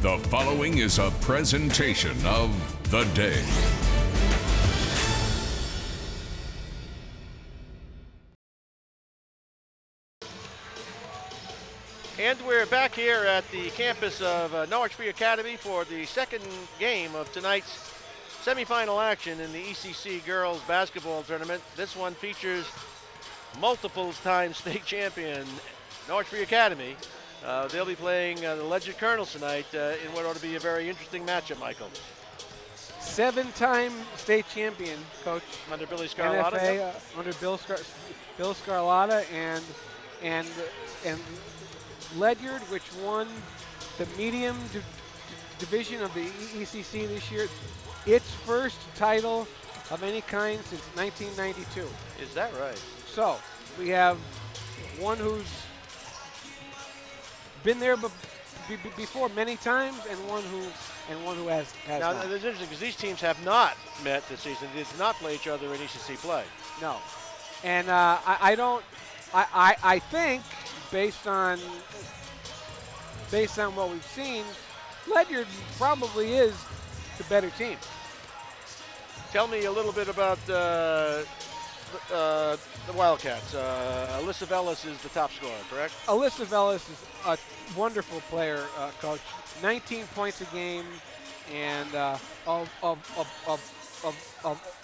The following is a presentation of The Day. And we're back here at the campus of Norwich Free Academy for the second game of tonight's semifinal action in the ECC girls basketball tournament. This one features multiple-time state champion Norwich Free Academy. They'll be playing the Ledyard Colonels tonight in what ought to be a very interesting matchup, Michael. 7-time state champion, Coach. Under Billy Scarlatta. NFA, yep. Under Bill Scarlatta, and Ledyard, which won the medium division of the ECC this year, its first title of any kind since 1992. Is that right? So we have one who's been there before many times, and one who has now, not. It's interesting because these teams have not met this season. They did not play each other in ECC play. No, and I think based on what we've seen, Ledyard probably is the better team. Tell me a little bit about the Wildcats. Alyssa Vellis is the top scorer, correct? Alyssa Vellis is a wonderful player, Coach. 19 points a game, and of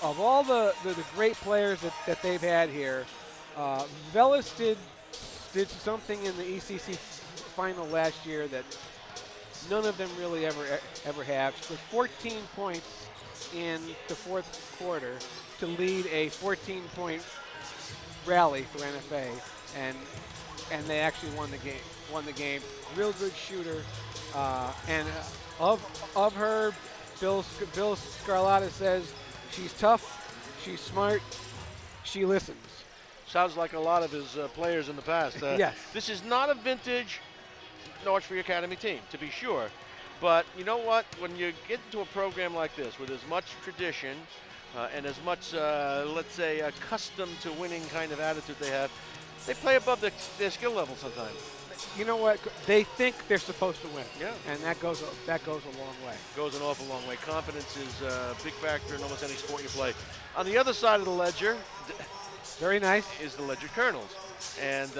all the great players that they've had here, Vellis did something in the ECC final last year that none of them really ever have. She scored 14 points in the fourth quarter to lead a 14-point rally for NFA, and they actually won the game. Real good shooter, and of her, Bill Scarlatta says she's tough, she's smart, she listens. Sounds like a lot of his players in the past. Yes. This is not a vintage Norwich Free Academy team, to be sure. But you know what? When you get into a program like this with as much tradition and as much, let's say, accustomed to winning kind of attitude they have, they play above their skill level sometimes. You know what? They think they're supposed to win. Yeah. And that goes a long way. Goes an awful long way. Confidence is a big factor in almost any sport you play. On the other side of the ledger, very nice, is the Ledyard Colonels. And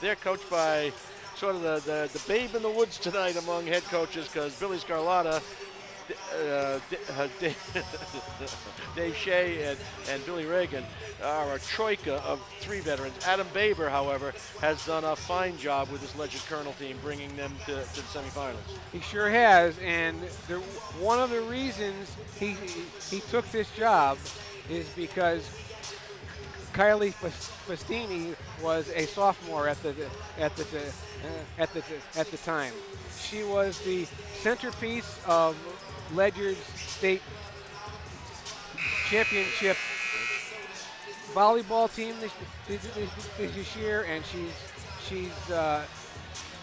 they're coached by sort of the babe in the woods tonight among head coaches, because Billy Scarlatta, Dave Shea, and Billy Reagan are a troika of three veterans. Adam Baber, however, has done a fine job with this Ledyard Colonel team, bringing them to the semifinals. He sure has, and one of the reasons he took this job is because Kylie Festini was a sophomore at the time. She was the centerpiece of Ledyard's state championship volleyball team this year, and she's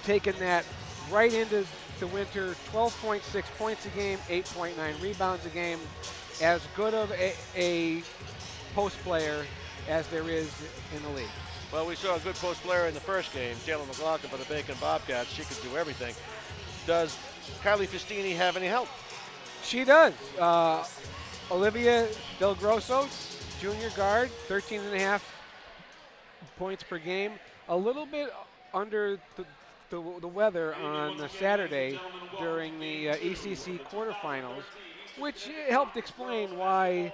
taken that right into the winter. 12.6 points a game, 8.9 rebounds a game. As good of a post player as there is in the league. Well, we saw a good post player in the first game, Taylor McLaughlin for the Bacon Bobcats. She could do everything. Does Kylie Festini have any help? She does. Olivia Del Grosso, junior guard, 13.5 points per game. A little bit under the weather on Saturday during the ECC quarterfinals, which helped explain why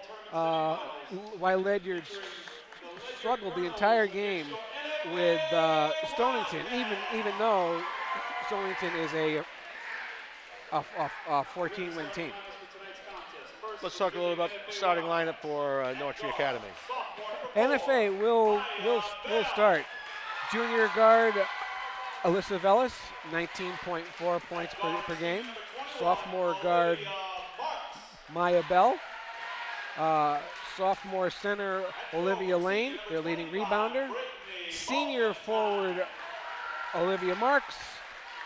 Ledyard struggled the entire game with Stonington, even though Stonington is a 14-win team. Let's talk a little about the starting lineup for Norwich Free Academy. NFA will start. Junior guard Alyssa Vellis, 19.4 points per game. Sophomore guard Maya Bell. Sophomore center Olivia Lane, their leading rebounder. Senior forward Olivia Marks,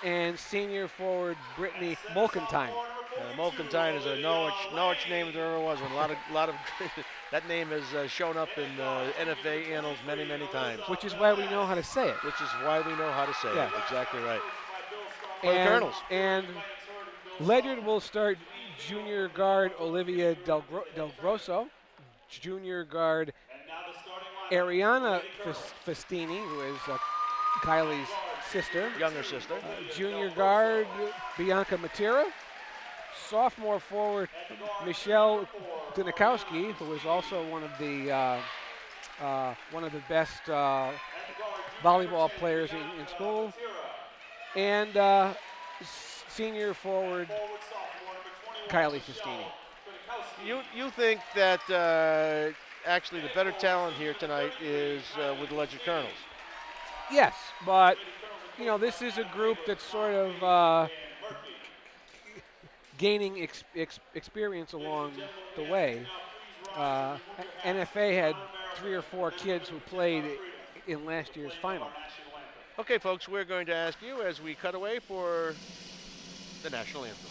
and senior forward Brittany Mulkentine. Mulkentine is a Norwich name if there ever was one. A lot of that name has shown up in NFA annals many times. Which is why we know how to say it. Which is why we know how to say it. Exactly right. For the And, Colonels. And Ledyard will start junior guard Olivia Del Grosso, junior guard Ariana Festini, who is Kylie's sister. Younger sister. Junior guard Bianca Matera. Sophomore forward Michelle Dunikowski, who is also one of the best volleyball players in school. And senior forward Kylie Festini. You think that actually the better talent here tonight is with the Ledyard Colonels? Yes, but this is a group that's sort of gaining experience along the way. NFA had 3 or 4 kids who played in last year's final. Okay, folks, we're going to ask you as we cut away for the national anthem.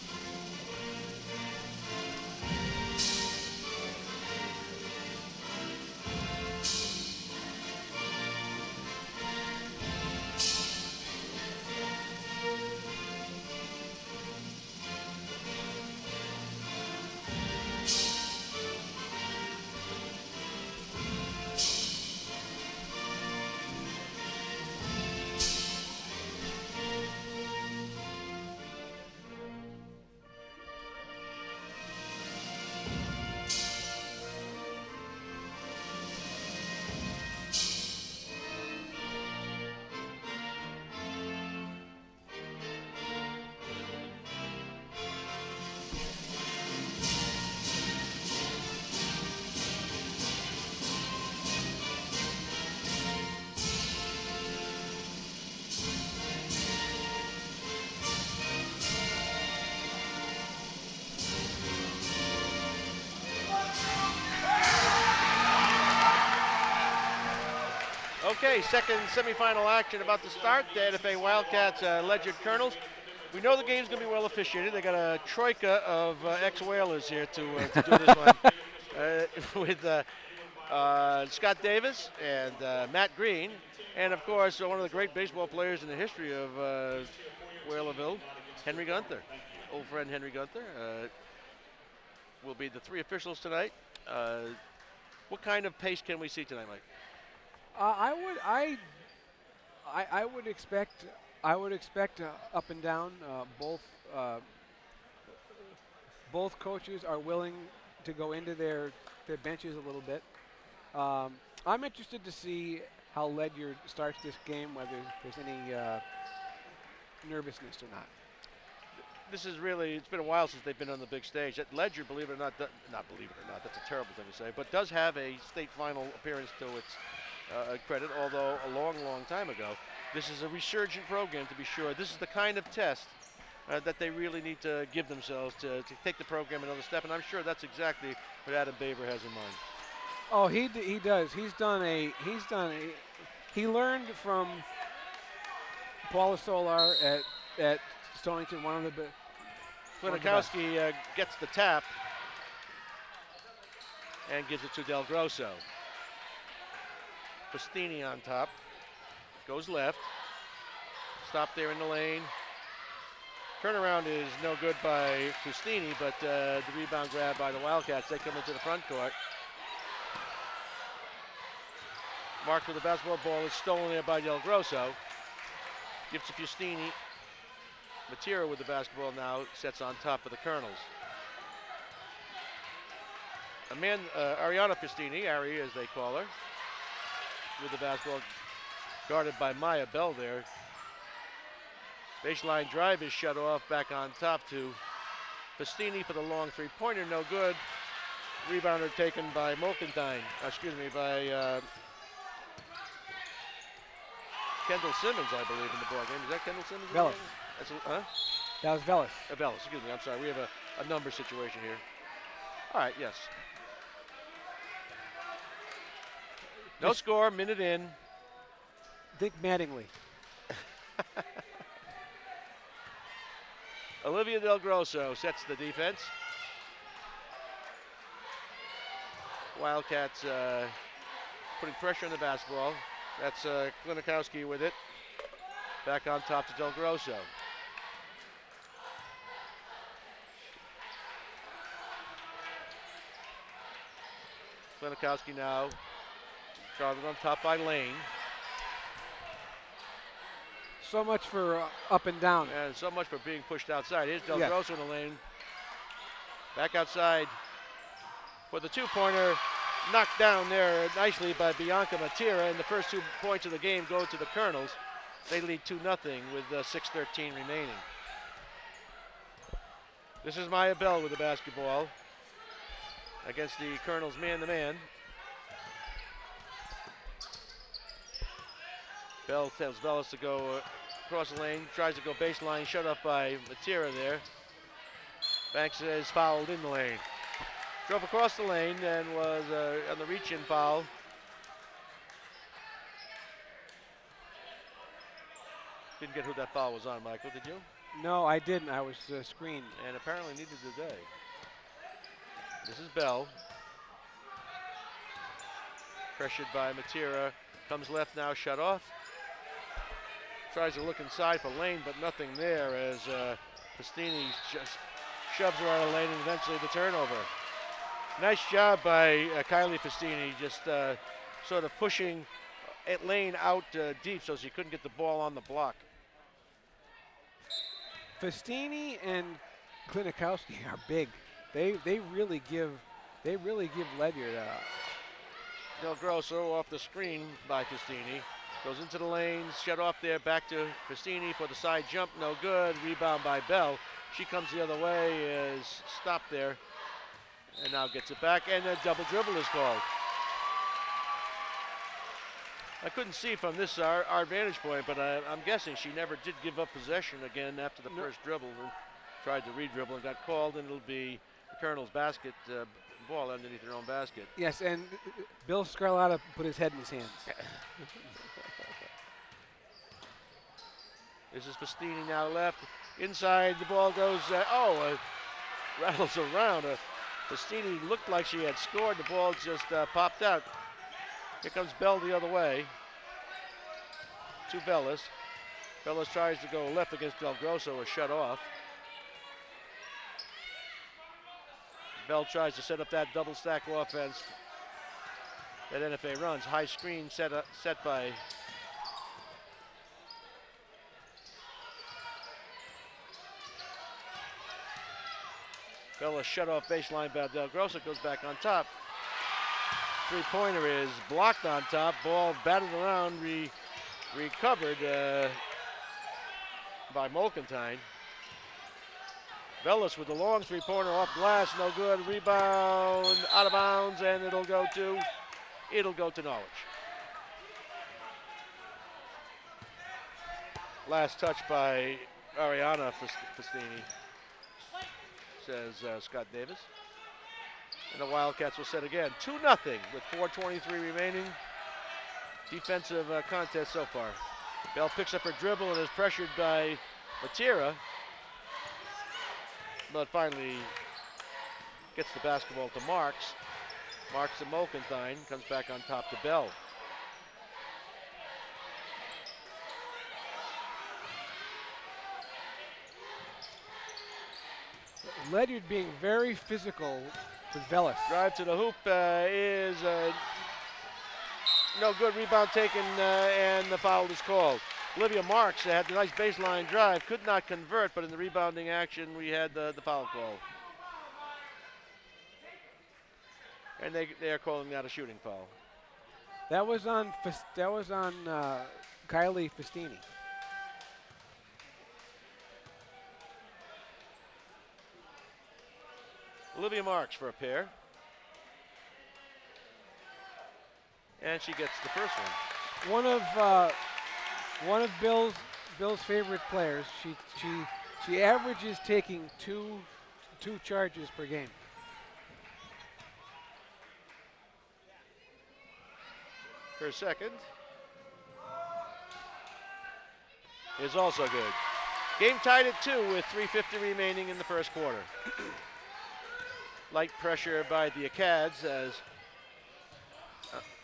Okay, second semifinal action about to start. The NFA Wildcats, Ledyard Colonels. We know the game's going to be well officiated. They got a troika of ex-Whalers here to do this one with Scott Davis and Matt Green, and of course one of the great baseball players in the history of Whalerville, Henry Gunther. Old friend Henry Gunther will be the 3 officials tonight. What kind of pace can we see tonight, Mike? I would expect up and down. Both coaches are willing to go into their benches a little bit. I'm interested to see how Ledyard starts this game, whether there's any nervousness or not. This is really, it's been a while since they've been on the big stage. Ledyard, believe it or not, not believe it or not, that's a terrible thing to say, but does have a state final appearance to its credit, although a long, long time ago. This is a resurgent program, to be sure. This is the kind of test that they really need to give themselves to take the program another step, and I'm sure that's exactly what Adam Baber has in mind. Oh, he does. He learned from Paula Solar at Stonington, one of the best. Klinikowski gets the tap and gives it to Del Grosso. Festini on top, goes left, stop there in the lane. Turnaround is no good by Festini, but the rebound grab by the Wildcats. They come into the front court. Marked with the basketball, ball is stolen there by Del Grosso. Gives to Festini. Matera with the basketball now, sets on top for the Colonels. Ariana Festini, Ari as they call her, with the basketball, guarded by Maya Bell there. Baseline drive is shut off, back on top to Festini for the long 3-pointer, no good. Rebounder taken by by Kendall Simmons, I believe, in the ball game. Is that Kendall Simmons? Velas. That was Velas. Velas, excuse me, I'm sorry. We have a number situation here. All right, yes. No score, minute in. Think Mattingly. Olivia Del Grosso sets the defense. Wildcats putting pressure on the basketball. That's Klinikowski with it. Back on top to Del Grosso. Klinikowski now guarded on top by Lane. So much for up and down. And so much for being pushed outside. Here's Del Yes. Grosso in the lane. Back outside for the two-pointer. Knocked down there nicely by Bianca Matera. And the first 2 points of the game go to the Colonels. They lead 2-0 with 6:13 remaining. This is Maya Bell with the basketball against the Colonels man-to-man. Bell tells Velas to go across the lane, tries to go baseline, shut up by Matera there. Banks is fouled in the lane. Drove across the lane and was on the reach-in foul. Didn't get who that foul was on, Michael, did you? No, I didn't. I was screened. And apparently neither did they. This is Bell. Pressured by Matera. Comes left now, shut off. Tries to look inside for Lane, but nothing there as Festini just shoves her out of lane and eventually the turnover. Nice job by Kylie Festini, just sort of pushing Lane out deep so she couldn't get the ball on the block. Festini and Klinikowski are big. They really give Ledyard Del Grosso off the screen by Festini. Goes into the lanes, shut off there, back to Festini for the side jump, no good. Rebound by Bell. She comes the other way, is stopped there, and now gets it back, and a double dribble is called. I couldn't see from this our vantage point, but I'm guessing she never did give up possession again after the first dribble and tried to re-dribble and got called, and it'll be the Colonel's basket, ball underneath their own basket. Yes, and Bill Scarlatta put his head in his hands. This is Festini now left. Inside, the ball goes, rattles around. Festini looked like she had scored. The ball just popped out. Here comes Bell the other way to Bellis. Bellis tries to go left against Del Grosso, is shut off. Bell tries to set up that double stack offense that NFA runs. High screen set by Bella, shut off baseline by Del Grosso, goes back on top. Three-pointer is blocked on top. Ball batted around, recovered by Molkentine. Bellis with the long three-pointer off glass, no good. Rebound, out of bounds, and it'll go to Norwich. Last touch by Ariana Festini, says Scott Davis. And the Wildcats will set again. 2-0 with 4:23 remaining. Defensive contest so far. Bell picks up her dribble and is pressured by Matera, but finally gets the basketball to Marks. Marks to Molkentine, comes back on top to Bell. Ledyard being very physical with Velas. Drive to the hoop is no good. Rebound taken and the foul is called. Olivia Marks had a nice baseline drive, could not convert, but in the rebounding action we had the foul call. And they are calling that a shooting foul. That was on Kylie Festini. Olivia Marks for a pair. And she gets the first one. One of Bill's favorite players. She averages taking two charges per game. Her second is also good. Game tied at 2 with 3:50 remaining in the first quarter. Light pressure by the Acads as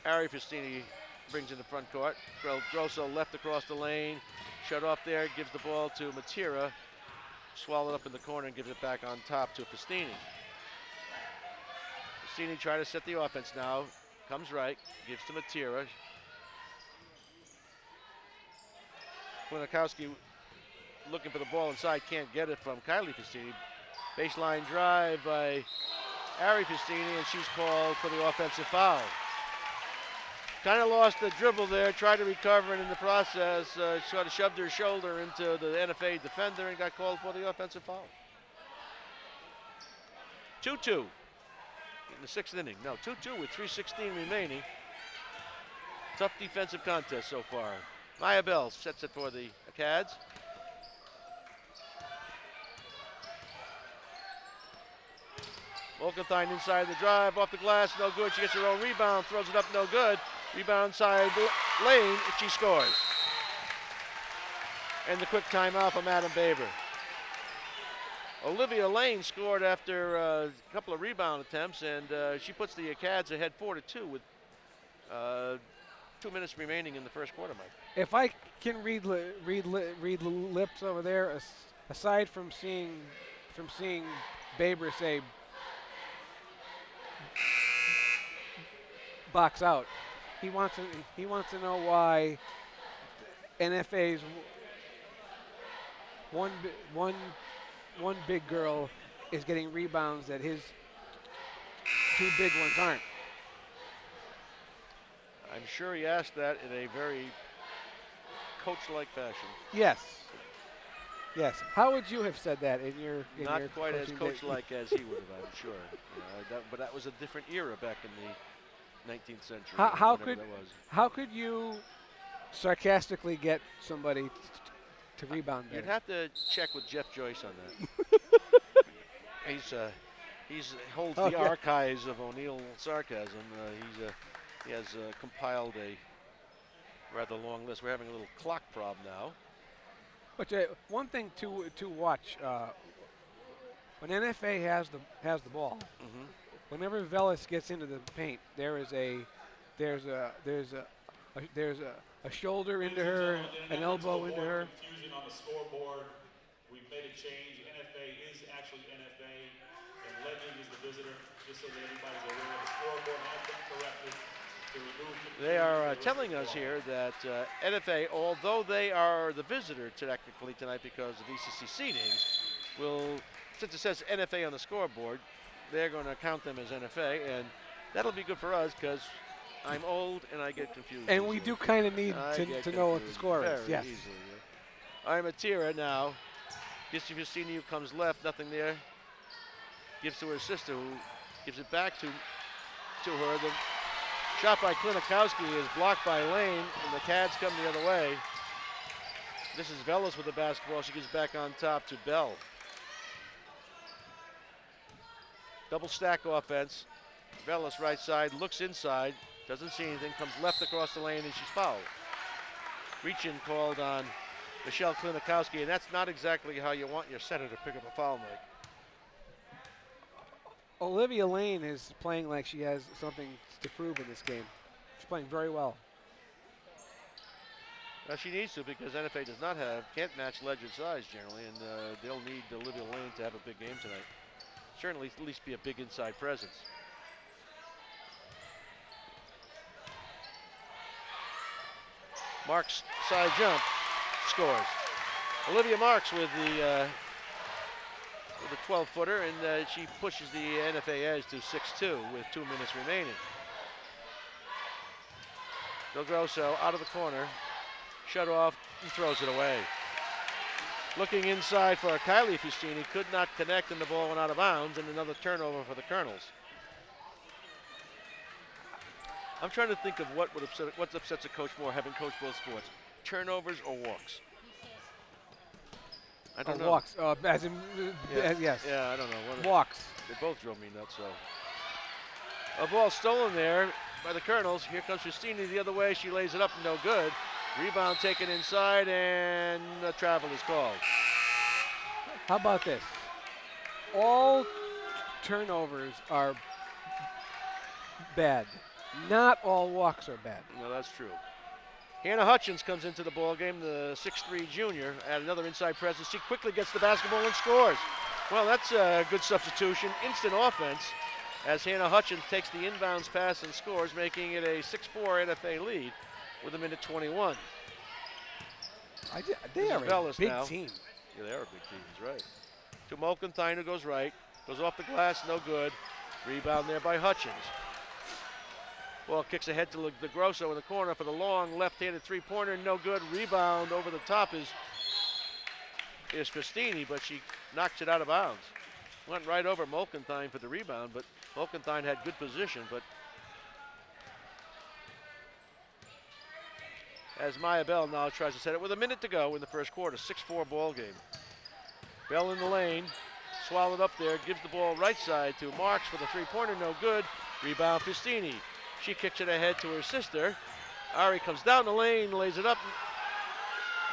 Ari Festini brings in the front court. Grosso left across the lane, shut off there, gives the ball to Matera, swallowed up in the corner and gives it back on top to Festini. Fustini trying to set the offense now. Comes right, gives to Matera. Klinikowski looking for the ball inside, can't get it from Kylie Fustini. Baseline drive by Ari Fustini, and she's called for the offensive foul. Kind of lost the dribble there, tried to recover, and in the process, sort of shoved her shoulder into the NFA defender and got called for the offensive foul. 2-2 in the 6th inning. No, 2-2 with 3:16 remaining. Tough defensive contest so far. Maya Bell sets it for the Acads. Volkentheim inside the drive, off the glass, no good. She gets her own rebound, throws it up, no good. Rebound side lane, and she scores. And the quick timeout from Adam Baber. Olivia Lane scored after a couple of rebound attempts, and she puts the Acads ahead 4-2 with 2 minutes remaining in the first quarter, Mike. If I can read lips over there, aside from seeing Baber say box out, he wants to know why NFA's one big girl is getting rebounds that his 2 big ones aren't. I'm sure he asked that in a very coach-like fashion. Yes. Yes. How would you have said that in your Not your quite as coaching days? coach-like as he would have, I'm sure. But that was a different era back in the 19th century. How could you sarcastically get somebody to rebound better? You'd have to check with Jeff Joyce on that. He holds the archives of O'Neill sarcasm. He has compiled a rather long list. We're having a little clock problem now. But one thing to watch when NFA has the ball, whenever Velis gets into the paint, there's a shoulder into her, an elbow into her. Confusion on the scoreboard. We've made a change. NFA is actually NFA, and Ledyard is the visitor. Just so that everybody's aware, the scoreboard has been corrected. They are telling us here that NFA, although they are the visitor technically tonight because of ECC seedings, will, since it says NFA on the scoreboard, they're going to count them as NFA, and that'll be good for us because I'm old and I get confused. And we do kind of need to know what the score is. Yes. Easily, yeah. Matera now. Fustini comes left, nothing there. Gives to her sister, who gives it back to her. The shot by Klinikowski is blocked by Lane, and the Cads come the other way. This is Velis with the basketball. She gets back on top to Bell. Double stack offense. Velis right side, looks inside, doesn't see anything, comes left across the lane, and she's fouled. Reach-in called on Michelle Klinikowski, and that's not exactly how you want your center to pick up a foul, Mike. Olivia Lane is playing like she has something to prove in this game. She's playing very well. Well, she needs to because NFA can't match Ledyard's size generally, and they'll need Olivia Lane to have a big game tonight. Certainly at least be a big inside presence. Marks side jump, scores. Olivia Marks with the 12-footer, and she pushes the NFA edge to 6-2 with 2 minutes remaining. Del Grosso out of the corner, shut off, and throws it away. Looking inside for Kylie Fustini, could not connect, and the ball went out of bounds, and another turnover for the Colonels. I'm trying to think of what upsets a coach more, having coached both sports, turnovers or walks. I don't know. Walks, as in, yes. Yeah, I don't know. Walks. They both drove me nuts, so. A ball stolen there by the Colonels. Here comes Fustini the other way. She lays it up, no good. Rebound taken inside, and a travel is called. How about this? All turnovers are bad. Not all walks are bad. No, that's true. Hannah Hutchins comes into the ball game, the 6'3" junior, at another inside presence. She quickly gets the basketball and scores. Well, that's a good substitution. Instant offense. as Hannah Hutchins takes the inbounds pass and scores, making it a 6-4 NFA lead with a minute 21. They are a big now. team. Yeah, they are a big team, he's right. To Molkenthine, who goes right. Goes off the glass, no good. Rebound there by Hutchins. Ball kicks ahead to DeGrosso in the corner for the long left-handed three-pointer, no good. Rebound over the top is Christini, but she knocks it out of bounds. Went right over Molkenthine for the rebound, but Molkenthine had good position. But as Maya Bell now tries to set it with a minute to go in the first quarter, 6-4 ball game. Bell in the lane, swallowed up there, gives the ball right side to Marks for the three-pointer, no good. Rebound Christini. She kicks it ahead to her sister. Ari comes down the lane, lays it up.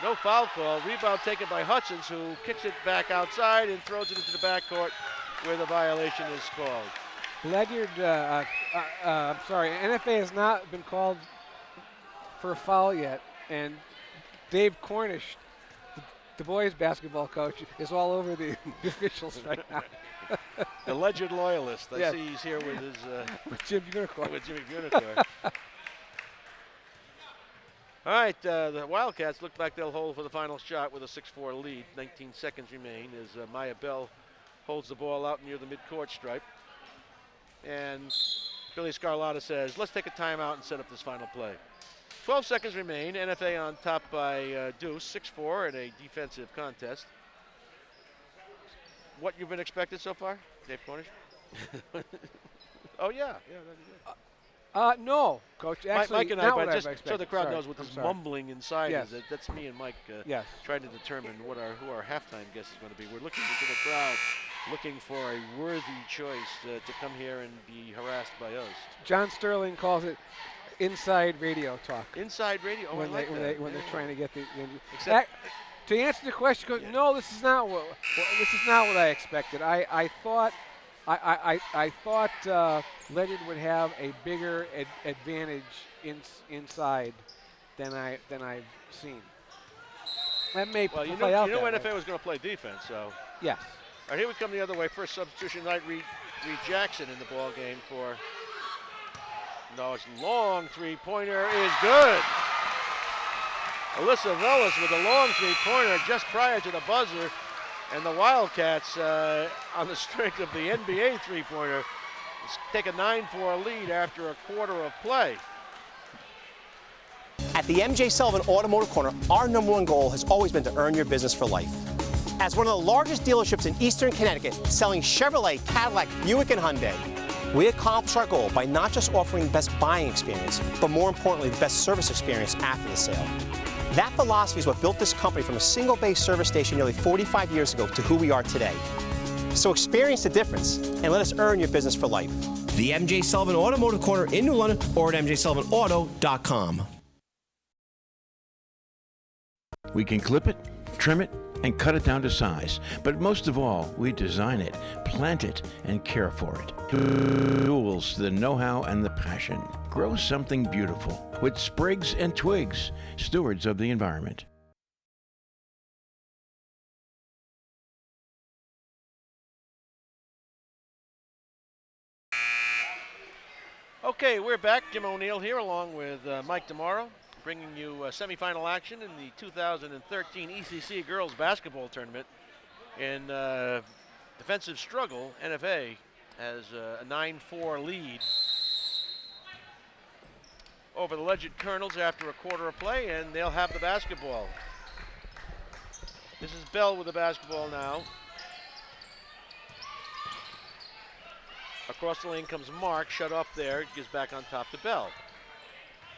No foul call. Rebound taken by Hutchins, who kicks it back outside and throws it into the backcourt where the violation is called. Ledyard, I'm sorry, NFA has not been called for a foul yet, and Dave Cornish, the boys basketball coach, is all over the officials right now. The Ledyard loyalist. I Yes. see he's here with his With Jim Unicorn. with Jimmy Unicorn. All right, the Wildcats look like they'll hold for the final shot with a 6-4 lead. 19 seconds remain as Maya Bell holds the ball out near the midcourt stripe. And Billy Scarlotta says, let's take a timeout and set up this final play. 12 seconds remain. NFA on top by Deuce, 6-4 in a defensive contest. What you've been expected so far, Dave Cornish? Oh, yeah. No, Coach. Actually, Mike and I, not but what just I've so the expected. crowd Sorry. knows what I'm this sorry. mumbling inside Yes. is. That's me and Mike Yes. trying to determine who our halftime guest is going to be. We're looking into the crowd, looking for a worthy choice to come here and be harassed by us. John Sterling calls it inside radio talk. Inside radio. Oh, when I like they're that. trying to get the Except- to answer the question, Coach, no, this is not what I expected. I thought Ledyard would have a bigger advantage inside than I've seen. That may Well, you play know, out that way. NFA was going to play defense, so. Yes. All right, here we come the other way. First substitution night, Reed Jackson in the ball game for Norwich. Long three-pointer is good. Alyssa Vellis with a long three-pointer just prior to the buzzer, and the Wildcats, on the strength of the NBA three-pointer, take a 9-4 lead after a quarter of play. At the MJ Sullivan Automotive Corner, our #1 goal has always been to earn your business for life. As one of the largest dealerships in Eastern Connecticut, selling Chevrolet, Cadillac, Buick, and Hyundai, we accomplish our goal by not just offering the best buying experience, but more importantly, the best service experience after the sale. That philosophy is what built this company from a single-base service station nearly 45 years ago to who we are today. So experience the difference and let us earn your business for life. The MJ Sullivan Automotive Corner in New London or at mjsullivanauto.com. We can clip it, trim it, and cut it down to size. But most of all, we design it, plant it, and care for it. Tools, the know-how, and the passion. Grow something beautiful with Sprigs and Twigs, stewards of the environment. Okay, we're back. Jim O'Neill here along with Mike DeMauro, bringing you semifinal action in the 2013 ECC Girls Basketball Tournament. In defensive struggle, NFA has a 9-4 lead over the Ledyard Colonels after a quarter of play, and they'll have the basketball. This is Bell with the basketball now. Across the lane comes Mark, shut off there, gives back on top to Bell.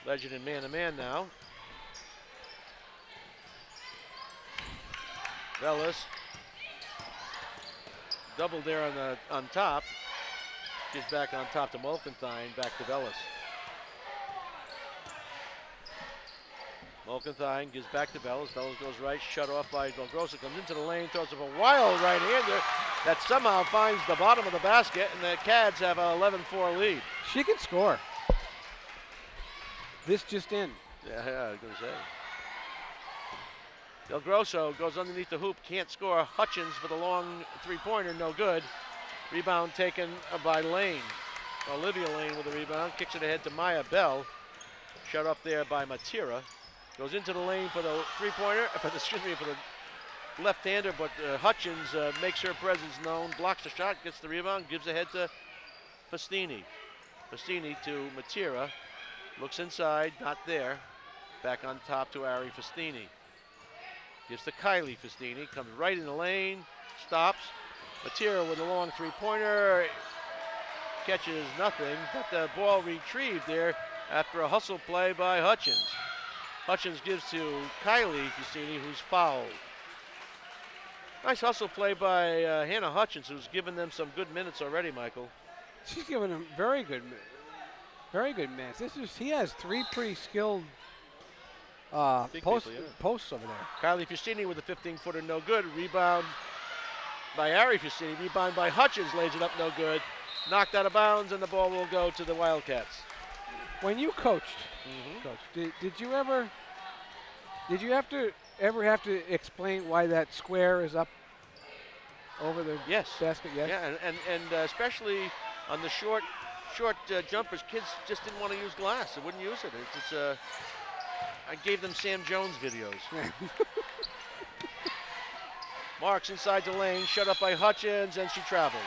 Ledyard in man-to-man now. Vellis. Double there on top. Gives back on top to Molkenthine, back to Vellis. Molkenthine gives back to Vellis. Vellis goes right, shut off by DeGrosso, comes into the lane, throws up a wild right-hander that somehow finds the bottom of the basket, and the Cads have an 11-4 lead. She can score. This just in. Yeah, I was going to say. Del Grosso goes underneath the hoop, can't score. Hutchins for the long three-pointer, no good. Rebound taken by Lane. Olivia Lane with the rebound, kicks it ahead to Maya Bell. Shut up there by Matira. Goes into the lane for the three-pointer, for the left-hander, but Hutchins makes her presence known, blocks the shot, gets the rebound, gives ahead to Festini. Festini to Matira, looks inside, not there. Back on top to Ari Festini. Gives to Kylie Festini, comes right in the lane, stops. Matira with a long three-pointer, catches nothing, but the ball retrieved there after a hustle play by Hutchins. Hutchins gives to Kylie Festini, who's fouled. Nice hustle play by Hannah Hutchins, who's given them some good minutes already, Michael. She's given them very good minutes. He has three pretty skilled posts over there. Kylie Festini with a 15-footer, no good. Rebound by Ari Festini. Rebound by Hutchins, lays it up, no good. Knocked out of bounds, and the ball will go to the Wildcats. When you coached, did you ever have to explain why that square is up over the basket? Yes. Yeah, and especially on the short jumpers, kids just didn't want to use glass. They wouldn't use it. I gave them Sam Jones videos. Marks inside the lane, shut up by Hutchins, and she travels.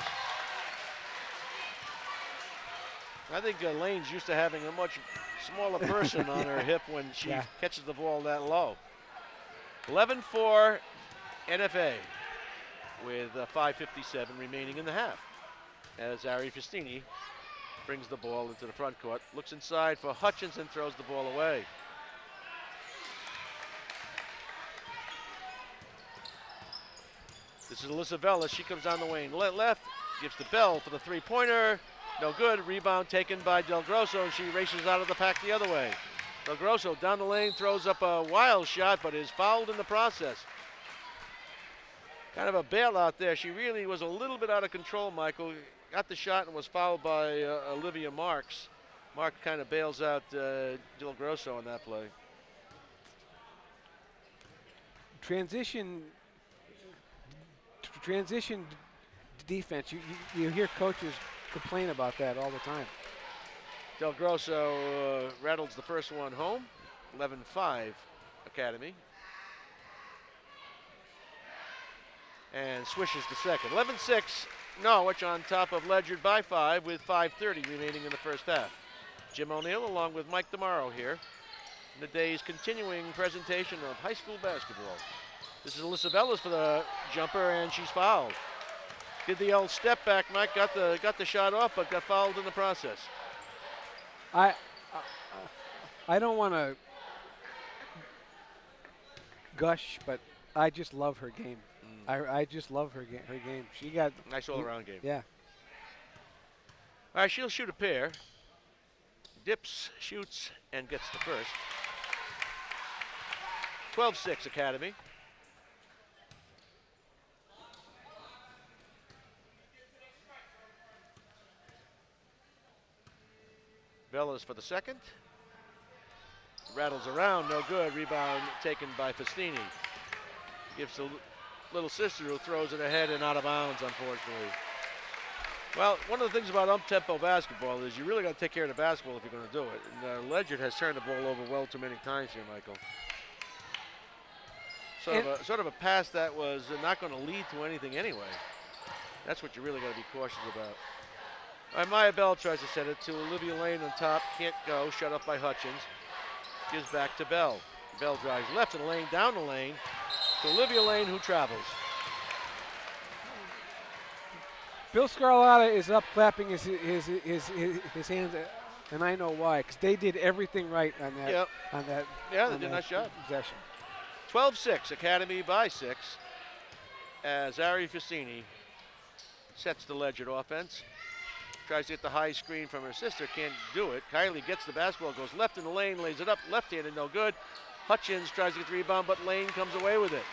I think Lane's used to having a much smaller person on her hip when she catches the ball that low. 11-4 NFA with 5:57 remaining in the half. As Ari Festini brings the ball into the front court, looks inside for Hutchins and throws the ball away. This is Alyssa Vela. She comes down the wing left, gives to Bell for the three-pointer. No good. Rebound taken by Del Grosso, and she races out of the pack the other way. Del Grosso down the lane, throws up a wild shot, but is fouled in the process. Kind of a bailout there. She really was a little bit out of control, Michael. Got the shot and was fouled by Olivia Marks. Mark kind of bails out Del Grosso on that play. Transition defense. You hear coaches complain about that all the time. Del Grosso rattles the first one home. 11-5 Academy. And swishes the second. 11-6 Norwich on top of Ledyard by 5 with 5:30 remaining in the first half. Jim O'Neill along with Mike DeMauro here in the day's continuing presentation of high school basketball. This is Alyssa Bellis for the jumper, and she's fouled. Did the old step back, Mike, got the shot off, but got fouled in the process. I don't want to gush, but I just love her game. I just love her game. She got nice all-around game. Yeah. All right, she'll shoot a pair. Dips, shoots, and gets the first. 12-6 Academy. Bellas for the second. Rattles around, no good. Rebound taken by Festini. Gives the little sister who throws it ahead and out of bounds, unfortunately. Well, one of the things about up-tempo basketball is you really got to take care of the basketball if you're going to do it. And Ledyard has turned the ball over well too many times here, Michael. Sort of a pass that was not going to lead to anything anyway. That's what you really got to be cautious about. All right, Maya Bell tries to set it to Olivia Lane on top. Can't go. Shut up by Hutchins. Gives back to Bell. Bell drives left of the lane, down the lane to Olivia Lane, who travels. Bill Scarlatta is up clapping his hands, and I know why, because they did everything right on that. Yep. Yeah, they did a nice job. Possession. 12-6, Academy by 6, as Ari Festini sets the Ledyard offense. Tries to get the high screen from her sister, can't do it. Kylie gets the basketball, goes left in the lane, lays it up, left-handed, no good. Hutchins tries to get the rebound, but Lane comes away with it.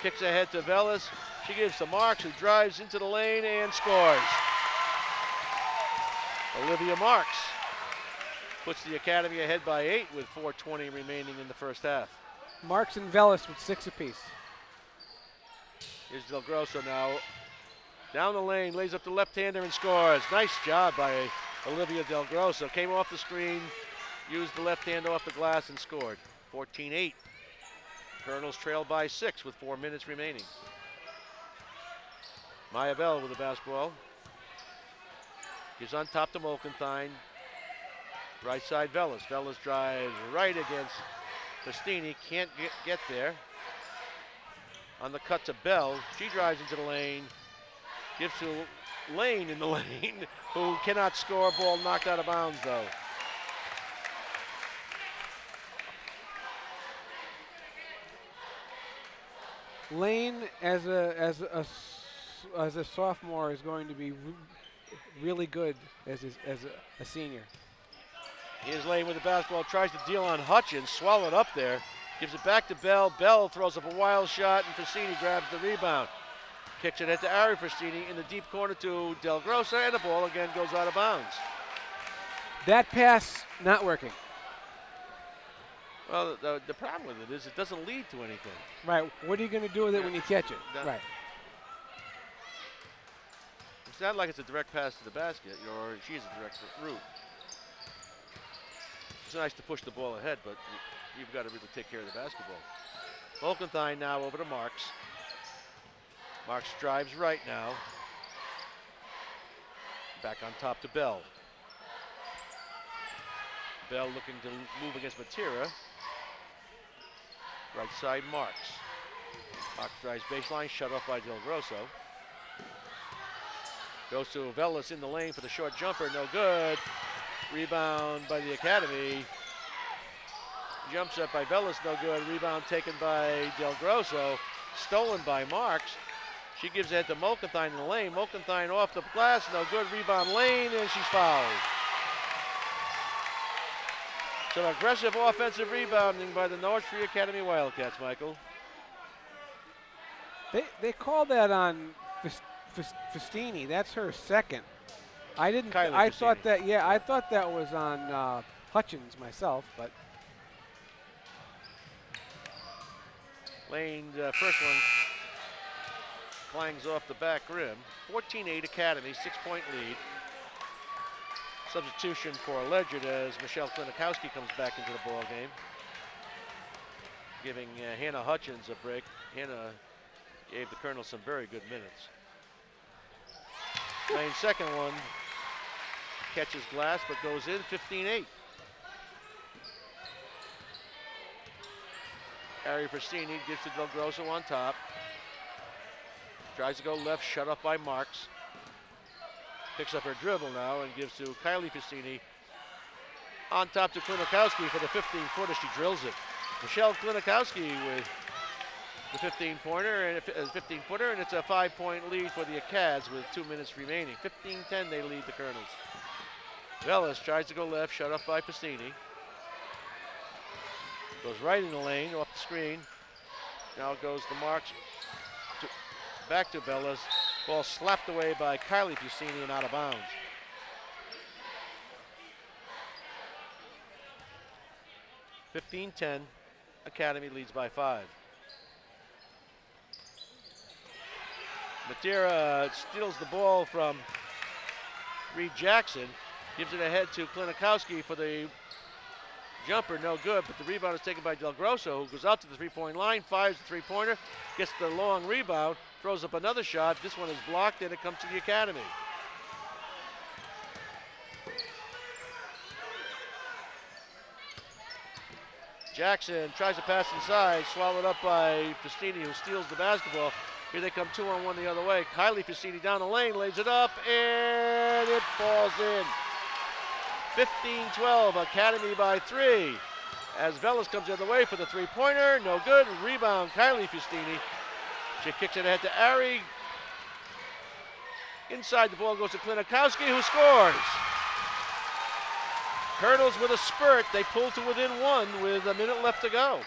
Kicks ahead to Vellis. She gives to Marks, who drives into the lane and scores. Olivia Marks puts the Academy ahead by 8 with 4:20 remaining in the first half. Marks and Vellis with 6 apiece. Here's Del Grosso now. Down the lane, lays up the left-hander and scores. Nice job by Olivia Del Grosso came off the screen, used the left hand off the glass and scored. 14-8. Colonels trail by 6 with 4 minutes remaining. Maya Bell with the basketball. Gives on top to Molkenthine. Right side Velas. Velas drives right against Festini. Can't get there. On the cut to Bell. She drives into the lane. Gives to Lane in the lane, who cannot score. Ball knocked out of bounds though. Lane as a sophomore is going to be really good as a senior. Here's Lane with the basketball, tries to deal on Hutchins, swallowed up there. Gives it back to Bell. Bell throws up a wild shot, and Festini grabs the rebound. Kicks it into Ari Festini in the deep corner to Del Grosso, and the ball again goes out of bounds. That pass not working. Well, the problem with it is it doesn't lead to anything. Right. What are you going to do with it when you catch it? Right. It's not like it's a direct pass to the basket, or she's a direct route. It's nice to push the ball ahead, but you've got to really take care of the basketball. Molkenthine now over to Marks. Marks drives right now. Back on top to Bell. Bell looking to move against Matera. Right side Marks. Marks drives baseline, shut off by Del Grosso. Goes to Velas in the lane for the short jumper, no good. Rebound by the Academy. Jump set by Velas, no good. Rebound taken by Del Grosso. Stolen by Marks. She gives it to Molkenthine in the lane. Molkenthine off the glass, no good. Rebound Lane, and she's fouled. Some aggressive offensive rebounding by the Norwich Free Academy Wildcats, Michael. They call that on Festini. That's her second. I didn't. Kylie I Festini. thought that. Yeah, I thought that was on Hutchins myself, but. Lane, first one clangs off the back rim. 14-8 Academy, 6-point lead. Substitution for Ledyard as Michelle Klinikowski comes back into the ball game, giving Hannah Hutchins a break. Hannah gave the Colonels some very good minutes. Lane's second one catches glass but goes in. 15-8. Ari Festini gives to Del Grosso on top. Tries to go left, shut up by Marks. Picks up her dribble now and gives to Kylie Festini. On top to Klinikowski for the 15-footer. She drills it. Michelle Klinikowski with the 15-pointer and 15-footer, and it's a 5-point lead for the Acads with 2 minutes remaining. 15-10, they lead the Colonels. Velas tries to go left, shut up by Festini. Goes right in the lane, off the screen. Now it goes to Marks. Back to Velas. Ball slapped away by Kylie Festini and out of bounds. (15-10). Academy leads by 5. Matera steals the ball from Reed Jackson. Gives it ahead to Klinikowski for the jumper, no good, but the rebound is taken by Del Grosso, who goes out to the three-point line, fires the three-pointer, gets the long rebound, throws up another shot. This one is blocked, and it comes to the Academy. Jackson tries to pass inside, swallowed up by Festini, who steals the basketball. Here they come 2-on-1 the other way. Kylie Festini down the lane, lays it up, and it falls in. 15-12, Academy by 3. As Velas comes the other way for the three-pointer, no good. Rebound, Kylie Festini. She kicks it ahead to Ari. Inside the ball goes to Klinikowski, who scores. Colonels with a spurt. They pull to within 1 with a minute left to go.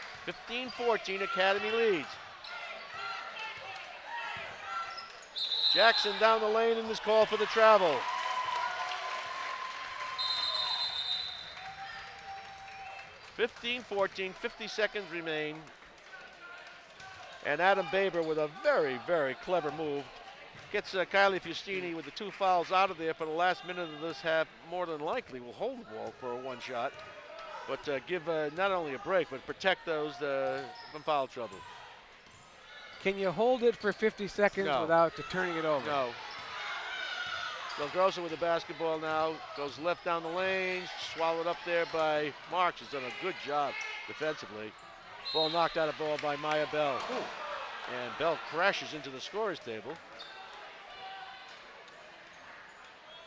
15-14, Academy leads. Jackson down the lane in this call for the travel. (15-14), 50 seconds remain. And Adam Baber with a very, very clever move Gets Kylie Fustini with the 2 fouls out of there for the last minute of this half. More than likely will hold the ball for a 1 shot, but give not only a break, but protect those from foul trouble. Can you hold it for 50 seconds without turning it over? No. Del Grosso with the basketball now. Goes left down the lane. Swallowed up there by Marks. Has done a good job defensively. Ball knocked out of ball by Maya Bell. And Bell crashes into the scorer's table.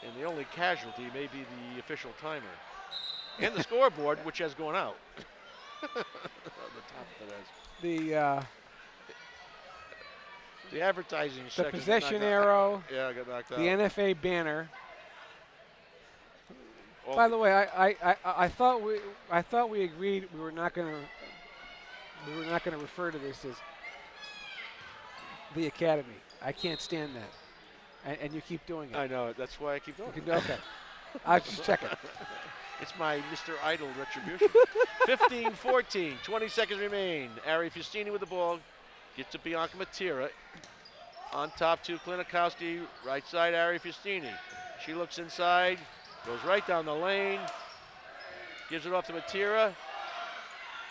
And the only casualty may be the official timer. And the scoreboard, which has gone out. On the top of it has. The advertising The section. possession arrow. Yeah, got knocked out. The NFA banner. Well, by the way, I thought we agreed we were not going to refer to this as the Academy. I can't stand that, and you keep doing it. I know it. That's why I keep doing it. Okay, I'll just check it. It's my Mr. Idol retribution. 15-14, 20 seconds remain. Ari Fustini with the ball. Gets to Bianca Matera. On top to Klinikowski. Right side, Ari Fustini. She looks inside. Goes right down the lane. Gives it off to Matera.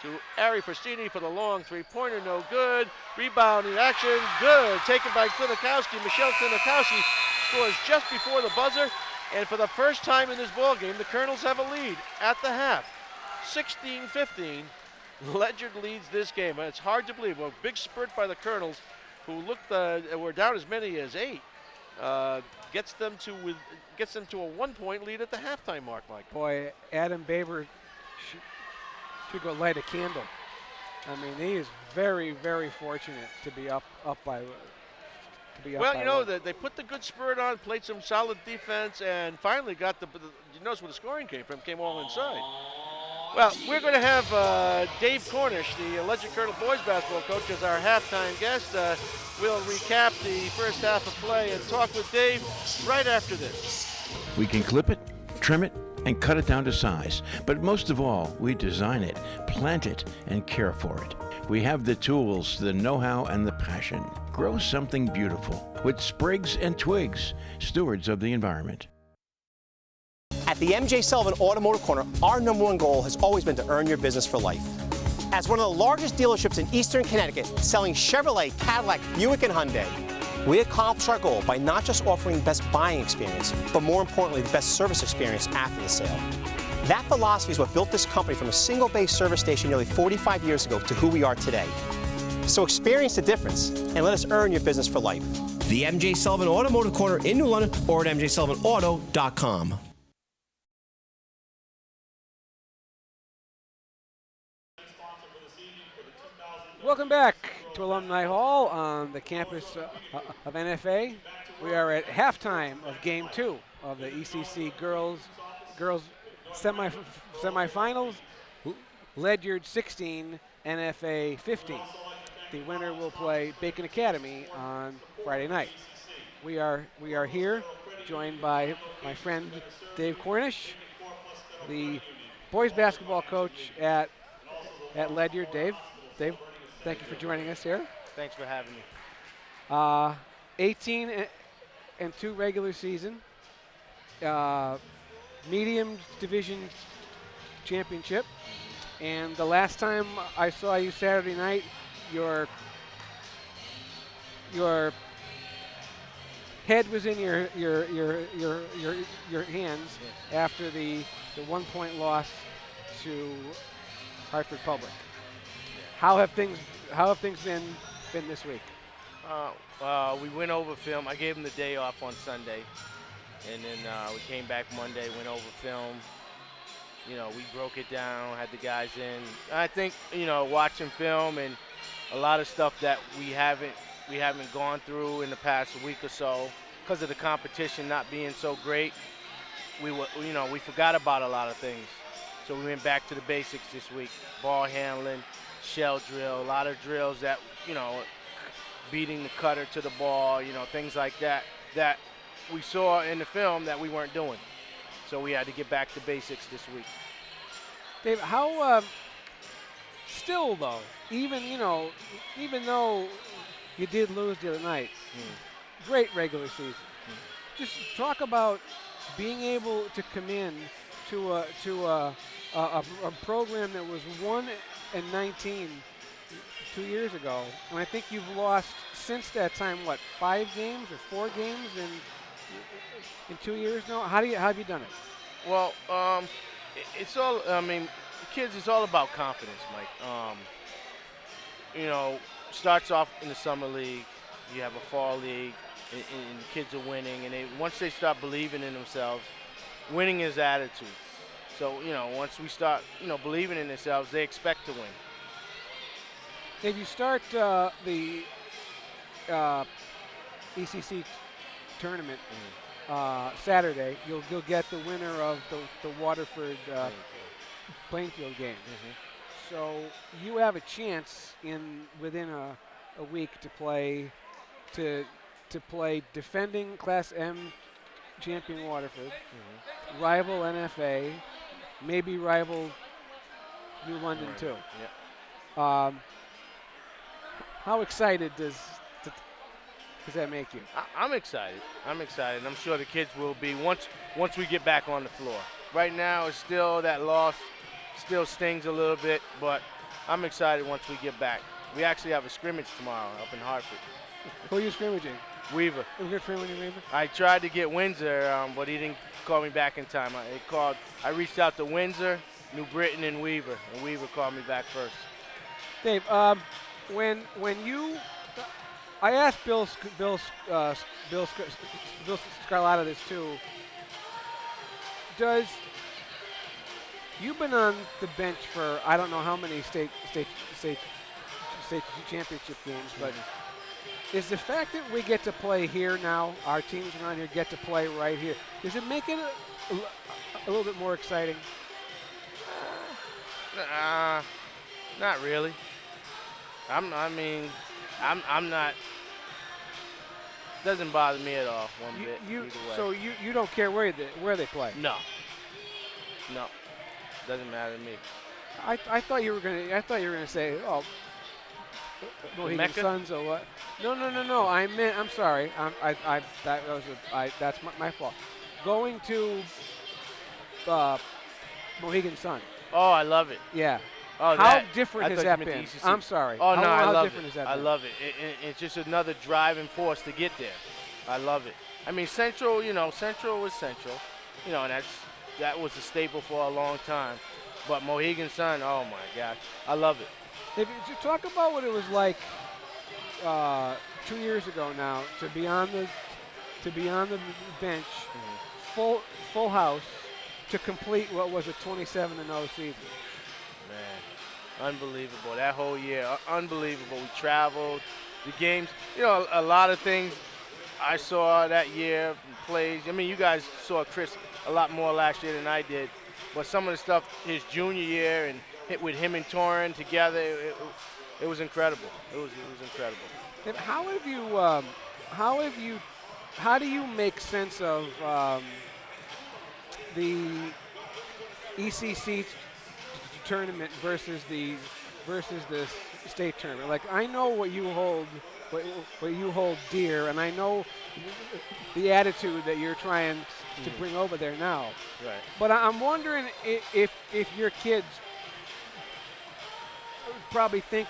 To Ari Fustini for the long 3-pointer. No good. Rebound in action. Good. Taken by Klinikowski. Michelle Klinikowski scores just before the buzzer. And for the first time in this ball game, the Colonels have a lead at the half. 16-15. Ledyard leads this game. It's hard to believe. A big spurt by the Colonels, who were down as many as 8, gets them to a 1-point lead at the halftime mark, Mike. Boy, Adam Baber should go light a candle. I mean, he is very, very fortunate to be up by. Well, you know, they put the good spurt on, played some solid defense, and finally got you notice where the scoring came from, came all inside. Well, we're going to have Dave Cornish, the Ledyard Colonel boys basketball coach, as our halftime guest. We'll recap the first half of play and talk with Dave right after this. We can clip it, trim it, and cut it down to size. But most of all, we design it, plant it, and care for it. We have the tools, the know-how, and the passion. Grow something beautiful with sprigs and twigs, stewards of the environment. At the MJ Sullivan Automotive Corner, our #1 goal has always been to earn your business for life. As one of the largest dealerships in eastern Connecticut, selling Chevrolet, Cadillac, Buick, and Hyundai, we accomplish our goal by not just offering the best buying experience, but more importantly, the best service experience after the sale. That philosophy is what built this company from a single-base service station nearly 45 years ago to who we are today. So experience the difference and let us earn your business for life. The MJ Sullivan Automotive Corner in New London or at mjsullivanauto.com. Welcome back to Alumni Hall on the campus of NFA. We are at halftime of Game 2 of the ECC girls semifinals. Ledyard 16, NFA 15. The winner will play Bacon Academy on Friday night. We are here, joined by my friend Dave Cornish, the boys basketball coach at Ledyard. Dave, thank you for joining us here. Thanks for having me. 18-2 regular season, medium division championship, and the last time I saw you Saturday night, your head was in your hands after the 1-point loss to Hartford Public. How have things been this week? We went over film. I gave them the day off on Sunday, and then we came back Monday, went over film. You know, we broke it down, had the guys in. I think, you know, watching film and a lot of stuff that we haven't gone through in the past week or so because of the competition not being so great. We forgot about a lot of things. So we went back to the basics this week. Ball handling, shell drill, a lot of drills that, you know, beating the cutter to the ball, you know, things like that we saw in the film that we weren't doing. So we had to get back to basics this week. Dave, how still though, even though you did lose the other night, great regular season. Just talk about being able to come in to a program that was 1-19 2 years ago, and I think you've lost since that time 5 games or 4 games in 2 years now. How have you done it? Well, it's all. I mean, kids, it's all about confidence, Mike. You know, starts off in the summer league. You have a fall league, and kids are winning, and once they start believing in themselves, winning is attitude. So, you know, once we start, believing in themselves, they expect to win. If you start the ECC tournament Saturday, you'll get the winner of the Waterford Plainfield game. So you have a chance within a week to play defending Class M champion Waterford, rival NFA, maybe rival New London too. Yeah. How excited does that make you? I'm excited. I'm excited. I'm sure the kids will be once we get back on the floor. Right now, it's still that loss still stings a little bit, but I'm excited once we get back. We actually have a scrimmage tomorrow up in Hartford. Who are you scrimmaging? Weaver. A good friend with you, Weaver? I tried to get Windsor, but he didn't call me back in time. I reached out to Windsor, New Britain, and Weaver called me back first. Dave, when you, I asked Bill Scarlatta this too. You've been on the bench for I don't know how many state championship games, but is the fact that we get to play here now, our teams around here get to play right here, does it make it a little bit more exciting? Not really. I'm not. Doesn't bother me at all one bit. Either way. So you don't care where they play? No. Doesn't matter to me. I thought you were gonna say, oh, Mohegan Suns or what? No. I'm sorry. That's my fault. Going to Mohegan Sun. Oh, I love it. Yeah. Oh, how different has that been? I'm sorry. Oh, no, I love it. I love it. It's just another driving force to get there. I love it. I mean, Central, Central was Central. And that was a staple for a long time. But Mohegan Sun, oh, my gosh. I love it. If you talk about what it was like 2 years ago now to be on the bench, full house, to complete what was a 27-0 season. Man, unbelievable. That whole year, unbelievable. We traveled, the games, a lot of things I saw that year, plays. I mean, you guys saw Chris a lot more last year than I did, but some of the stuff his junior year and hit with him and Torrin together, it was incredible. It was incredible. And how do you make sense of the ECC tournament versus the state tournament? Like, I know what you hold dear, and I know the attitude that you're trying to bring over there now. Right. But I'm wondering if your kids probably think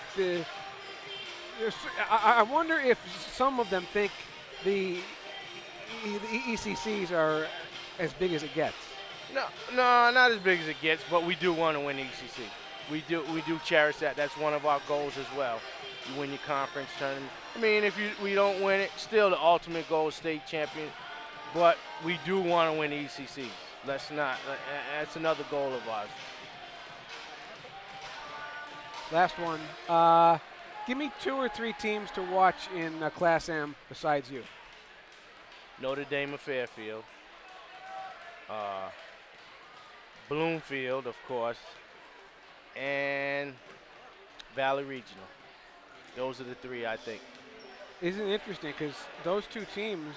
I wonder if some of them think the ECCs are as big as it gets. No, not as big as it gets, but we do want to win the ECC. We do cherish that. That's one of our goals as well. You win your conference tournament. I mean, if we don't win it, still the ultimate goal is state champion. But we do want to win the ECC. Let's not. That's another goal of ours. Last one. Give me 2 or 3 teams to watch in Class M besides you. Notre Dame of Fairfield. Bloomfield, of course. And Valley Regional. Those are the 3, I think. Isn't it interesting? Because those 2 teams,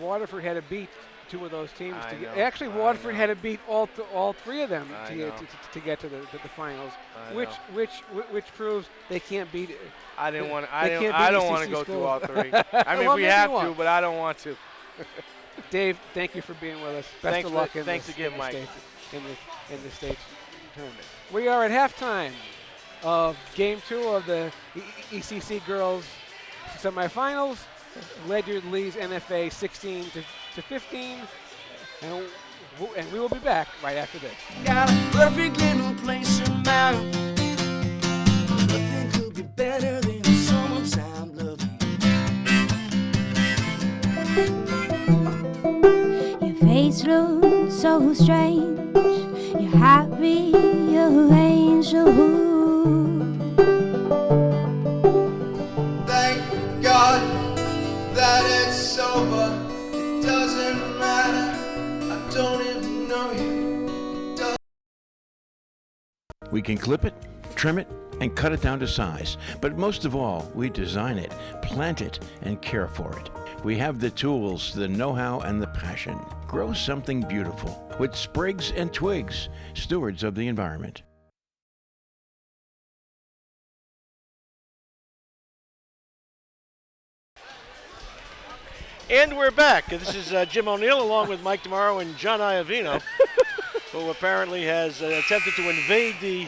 Waterford had to beat two of those teams. I know, Actually, I Waterford know. had to beat all three of them I to know. get to the finals, I which proves they can't beat. I didn't want. They can't beat I don't want to ECC go through all schools. three. I mean, Well, we maybe have you to, won't. but I don't want to. Dave, thank you for being with us. Best Thanks of luck thanks again, Mike. in the states tournament. We are at halftime of Game 2 of the ECC girls semifinals. Ledyard leads NFA 16 to 15, and we will be back right after this. Got a perfect little place in mind. Nothing could be better than summertime loving. Your face looks so strange. You're happy, you're angel. Thank God that it's over. It doesn't matter. I don't even know you. We can clip it, trim it, and cut it down to size. But most of all, we design it, plant it, and care for it. We have the tools, the know-how, and the passion. Grow something beautiful with sprigs and twigs, stewards of the environment. And we're back. This is Jim O'Neill along with Mike Tomorrow and John Iovino, who apparently has attempted to invade the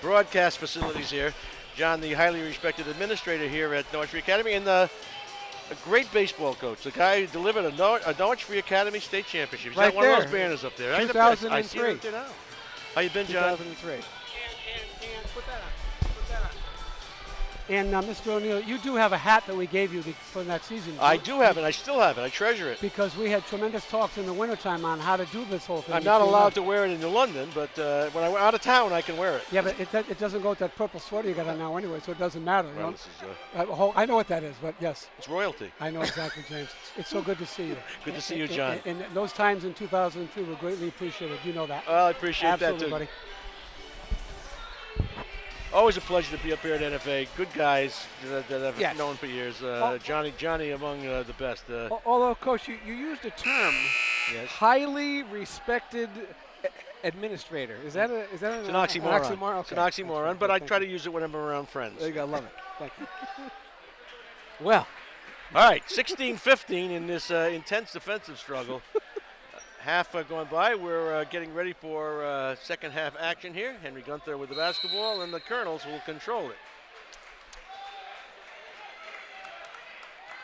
broadcast facilities here. John, the highly respected administrator here at Norwich Free Academy, and a great baseball coach. The guy who delivered a Norwich Free Academy state championship. He's Right got one of there. those banners up there. 2003. I see it up there now. How you been, John? 2003. And put that on. And Mr. O'Neill, you do have a hat that we gave you for that season. I do have it. I still have it. I treasure it. Because we had tremendous talks in the wintertime on how to do this whole thing. I'm not allowed to wear it in London, but when I'm out of town, I can wear it. Yeah, but it doesn't go with that purple sweater you got on now anyway, so it doesn't matter. Well, You this know? is, I know what that is, but yes. it's royalty. I know exactly, James. It's so good to see you. Good to see you, John. And those times in 2003 were greatly appreciated. You know that. Well, I appreciate Absolutely, that, too. buddy. Always a pleasure to be up here at NFA. Good guys that I've Yes. known for years. Johnny among the best. Although, Coach, you used a term, Yes. highly respected administrator. Is that It's an oxymoron. An oxymoron? It's an Okay. oxymoron, but I try to use it when I'm around friends. There you go. Love it. Thank you. Well, All right, 16-15 in this intense defensive struggle. Half going by. We're getting ready for second half action here. Henry Gunther with the basketball, and the Colonels will control it.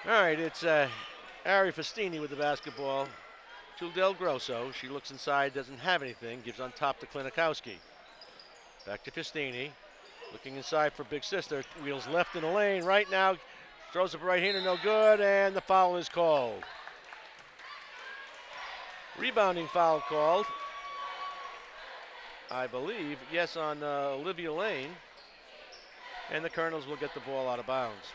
All right, it's Ari Festini with the basketball to Del Grosso. She looks inside, doesn't have anything, gives on top to Klinikowski. Back to Festini, looking inside for Big Sister. Wheels left in the lane right now. Throws up right hander, no good, and the foul is called. Rebounding foul called, I believe, yes, on Olivia Lane. And the Colonels will get the ball out of bounds.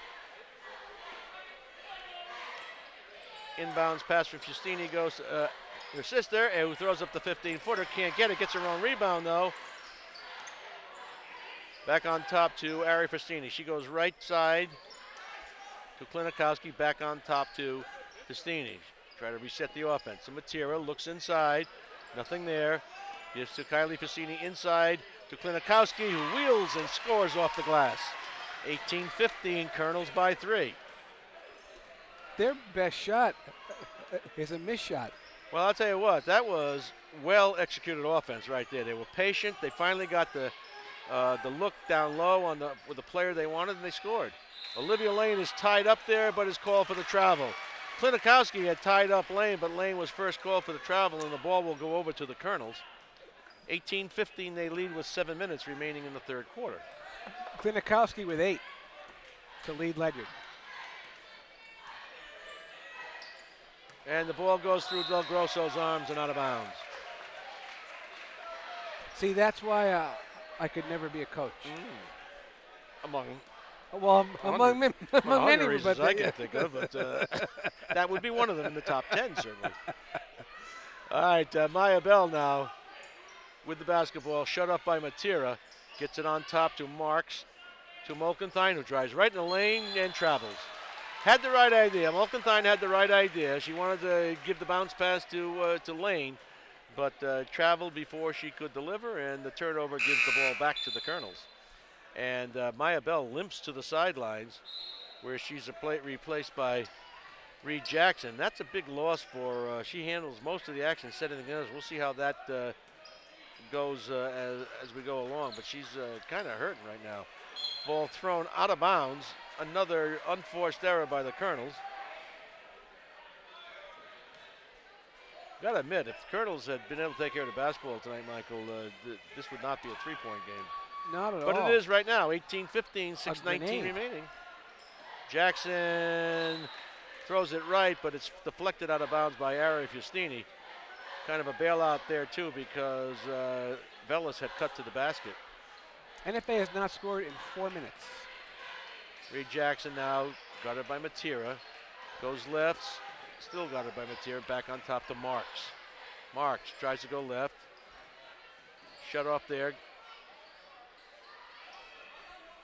Inbounds pass from Fustini goes to her sister, who throws up the 15-footer. Can't get it, gets her own rebound, though. Back on top to Ari Fustini. She goes right side to Klinikowski, back on top to Fustini. Try to reset the offense. So Matera looks inside, nothing there. Gives to Kylie Fustini inside to Klinikowski, who wheels and scores off the glass. 18-15, Colonels by 3. their best shot is a missed shot. Well, I'll tell you what, that was well-executed offense right there. They were patient. They finally got the look down low with the player they wanted, and they scored. Olivia Lane is tied up there, but is called for the travel. Klinikowski had tied up Lane, but Lane was first called for the travel, and the ball will go over to the Colonels. 18-15, they lead with 7 minutes remaining in the third quarter. Klinikowski with 8 to lead Ledyard. And the ball goes through Del Grosso's arms and out of bounds. See, that's why I could never be a coach. Among Among many, reasons but I can think of, but that would be one of them in the top 10, certainly. All right, Maya Bell now with the basketball, shut up by Matera. Gets it on top to Marks, to Molkenthine, who drives right in the lane and travels. Had the right idea. Malkenthine had the right idea. She wanted to give the bounce pass to Lane, but traveled before she could deliver, and the turnover gives the ball back to the Colonels. And Maya Bell limps to the sidelines, where she's replaced by Reed Jackson. That's a big loss for she handles most of the action, setting the gunners. We'll see how that goes as we go along, but she's kind of hurting right now. Ball thrown out of bounds. Another unforced error by the Colonels. Got to admit, if the Colonels had been able to take care of the basketball tonight, Michael, this would not be a three-point game. Not at all. But it is right now, 18-15, 6:19 remaining. Jackson throws it right, but it's deflected out of bounds by Ari Fustini. Kind of a bailout there, too, because Velas had cut to the basket. NFA has not scored in 4 minutes. Reed Jackson now guarded by Matera. Goes left, still guarded by Matera. Back on top to Marks. Marks tries to go left. Shut off there.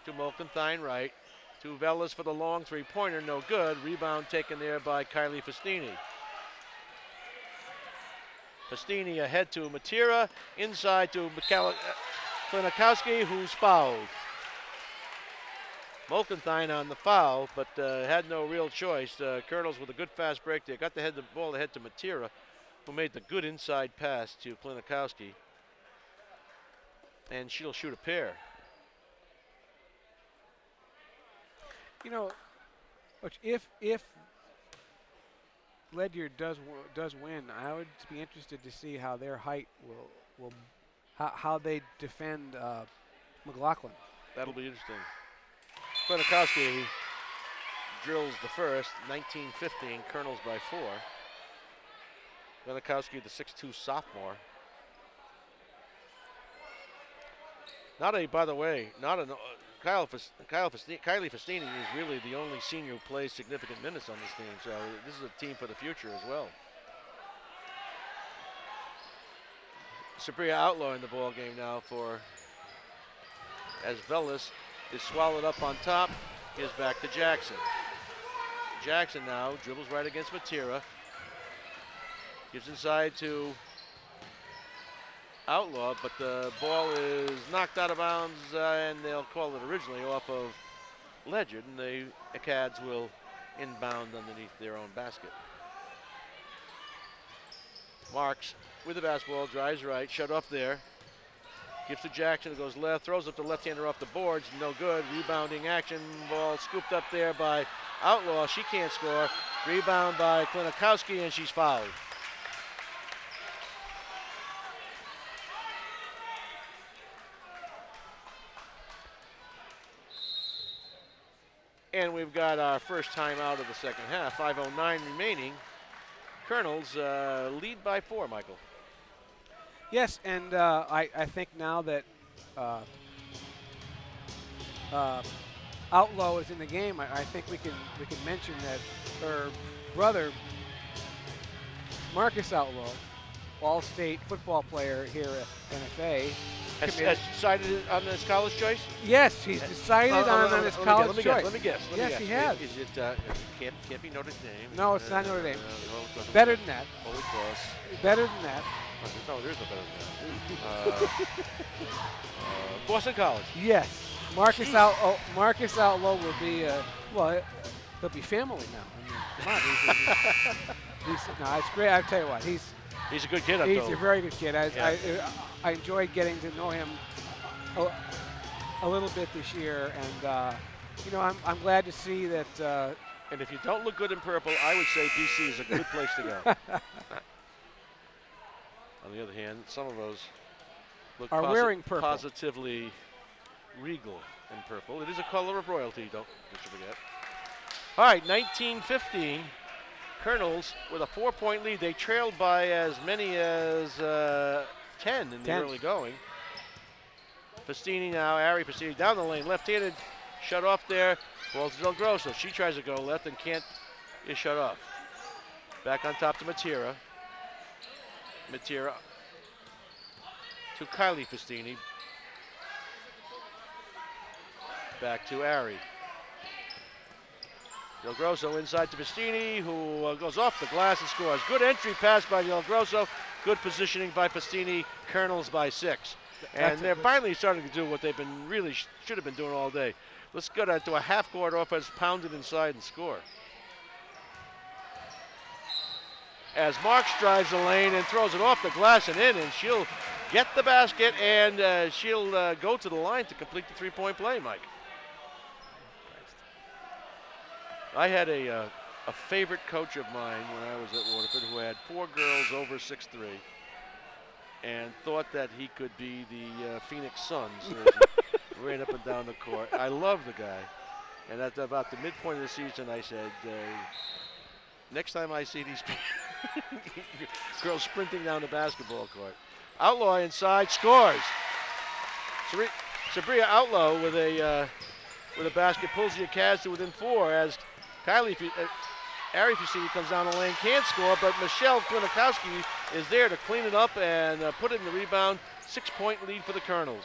To Malkenthine right. To Velas for the long three-pointer, no good. Rebound taken there by Kylie Fustini. Fustini ahead to Matera. Inside to Klinikowski, who's fouled. Malkenthine on the foul, but had no real choice. Colonels with a good fast break there. Got the ball ahead to Matera, who made the good inside pass to Klinikowski. And she'll shoot a pair. You know, if Ledyard does win, I would be interested to see how their height will how they defend McLaughlin. That'll be interesting. Klinikowski drills the first, 19-15, Colonels by 4. Klinikowski, the 6'2 sophomore. By the way, Kylie Fustini is really the only senior who plays significant minutes on this team, so this is a team for the future as well. Sabria Outlaw in the ball game now as Velas is swallowed up on top, gives back to Jackson. Jackson now dribbles right against Matera. Gives inside to Outlaw, but the ball is knocked out of bounds, and they'll call it originally off of Ledyard, and the Acads will inbound underneath their own basket. Marks with the basketball, drives right, shut off there. Gives to Jackson, who goes left, throws up the left-hander off the boards, no good. Rebounding action, ball scooped up there by Outlaw. She can't score. Rebound by Klinikowski, and she's fouled. And we've got our first time out of the second half. 5:09 remaining. Colonels lead by 4, Michael. Yes, and I think now that Outlaw is in the game, I think we can mention that her brother, Marcus Outlaw, all-state football player here at NFA, has decided on his college choice? Yes, he's decided on his college choice. Let me guess. Yes, he has. Is it can't be Notre Dame? No, it's not Notre Dame. Better than that. Only close. Better than that. No, there's no better than that. Boston College. Yes, Marcus Outlaw will be he'll be family now. I mean, come on, no, it's great. I tell you what, he's a good kid. He's a very good kid. I enjoyed getting to know him a little bit this year, and I'm glad to see that. And if you don't look good in purple, I would say BC is a good place to go. On the other hand, some of those look wearing purple. Positively regal in purple. It is a color of royalty, don't forget. All right, 19-15. Colonels with a 4-point lead. They trailed by as many as 10 in the early going. Fustini now, Ari Fustini down the lane, left-handed, shut off there. Ball to Del Grosso. She tries to go left and is shut off. Back on top to Matera. Matera to Kylie Fustini. Back to Ari. Del Grosso inside to Festini, who goes off the glass and scores. Good entry pass by Del Grosso. Good positioning by Festini. Colonels by 6. And they're finally starting to do what they've been really should have been doing all day. Let's go to a half-court offense, pound it inside and score. As Marks drives the lane and throws it off the glass and in, and she'll get the basket, and she'll go to the line to complete the three-point play, Mike. I had a favorite coach of mine when I was at Waterford who had 4 girls over 6'3", and thought that he could be the Phoenix Suns as he ran up and down the court. I love the guy. And at about the midpoint of the season, I said, next time I see these girls sprinting down the basketball court. Outlaw inside, scores. Sabria Outlaw with a basket, pulls the Cavs to within 4 as Ari Fusini comes down the lane, can't score, but Michelle Klinikowski is there to clean it up and put it in the rebound. 6-point lead for the Colonels.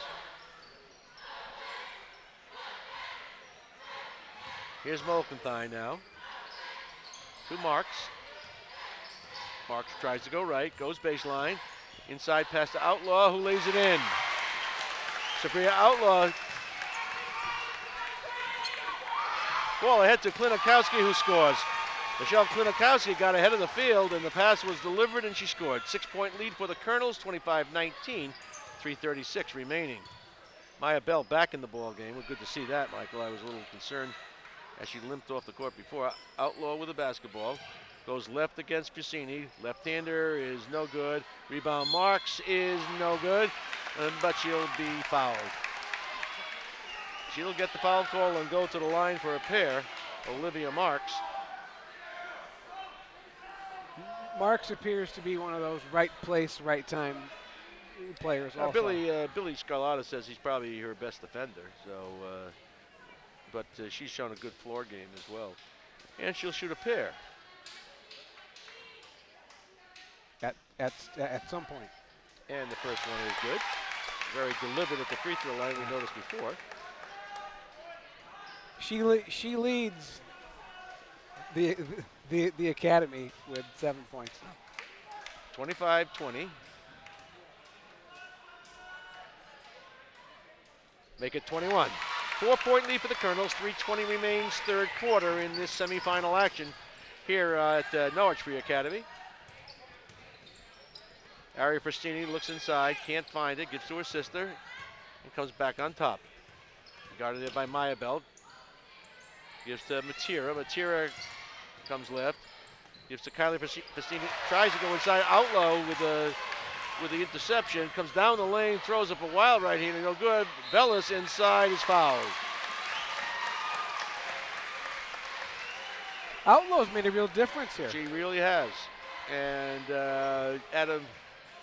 Here's Molkenthine now. To Marks. Marks tries to go right, goes baseline. Inside pass to Outlaw, who lays it in. Sabria Outlaw. Ball ahead to Klinikowski, who scores. Michelle Klinikowski got ahead of the field, and the pass was delivered, and she scored. 6-point lead for the Colonels, 25-19, 3:36 remaining. Maya Bell back in the ball game. Well, good to see that, Michael. I was a little concerned as she limped off the court before. Outlaw with the basketball. Goes left against Fusini. Left-hander is no good. Rebound Marks is no good, but she'll be fouled. She'll get the foul call and go to the line for a pair. Olivia Marks. Marks appears to be one of those right place, right time players also. Billy Scarlata says he's probably her best defender, but she's shown a good floor game as well. And she'll shoot a pair. At some point. And the first one is good. Very deliberate at the free throw line, we noticed before. She leads the academy with 7 points. 25-20. Make it 21. 4-point lead for the Colonels. 3:20 remains third quarter in this semifinal action here at Norwich Free Academy. Ari Festini looks inside, can't find it, gives to her sister, and comes back on top. Guarded there by Maya Bell. Gives to Matera. Matera comes left. Gives to Kylie Festini. Tries to go inside. Outlaw with the interception. Comes down the lane, throws up a wild right hander. No good. Bellis inside is fouled. Outlaw's made a real difference here. She really has. And Adam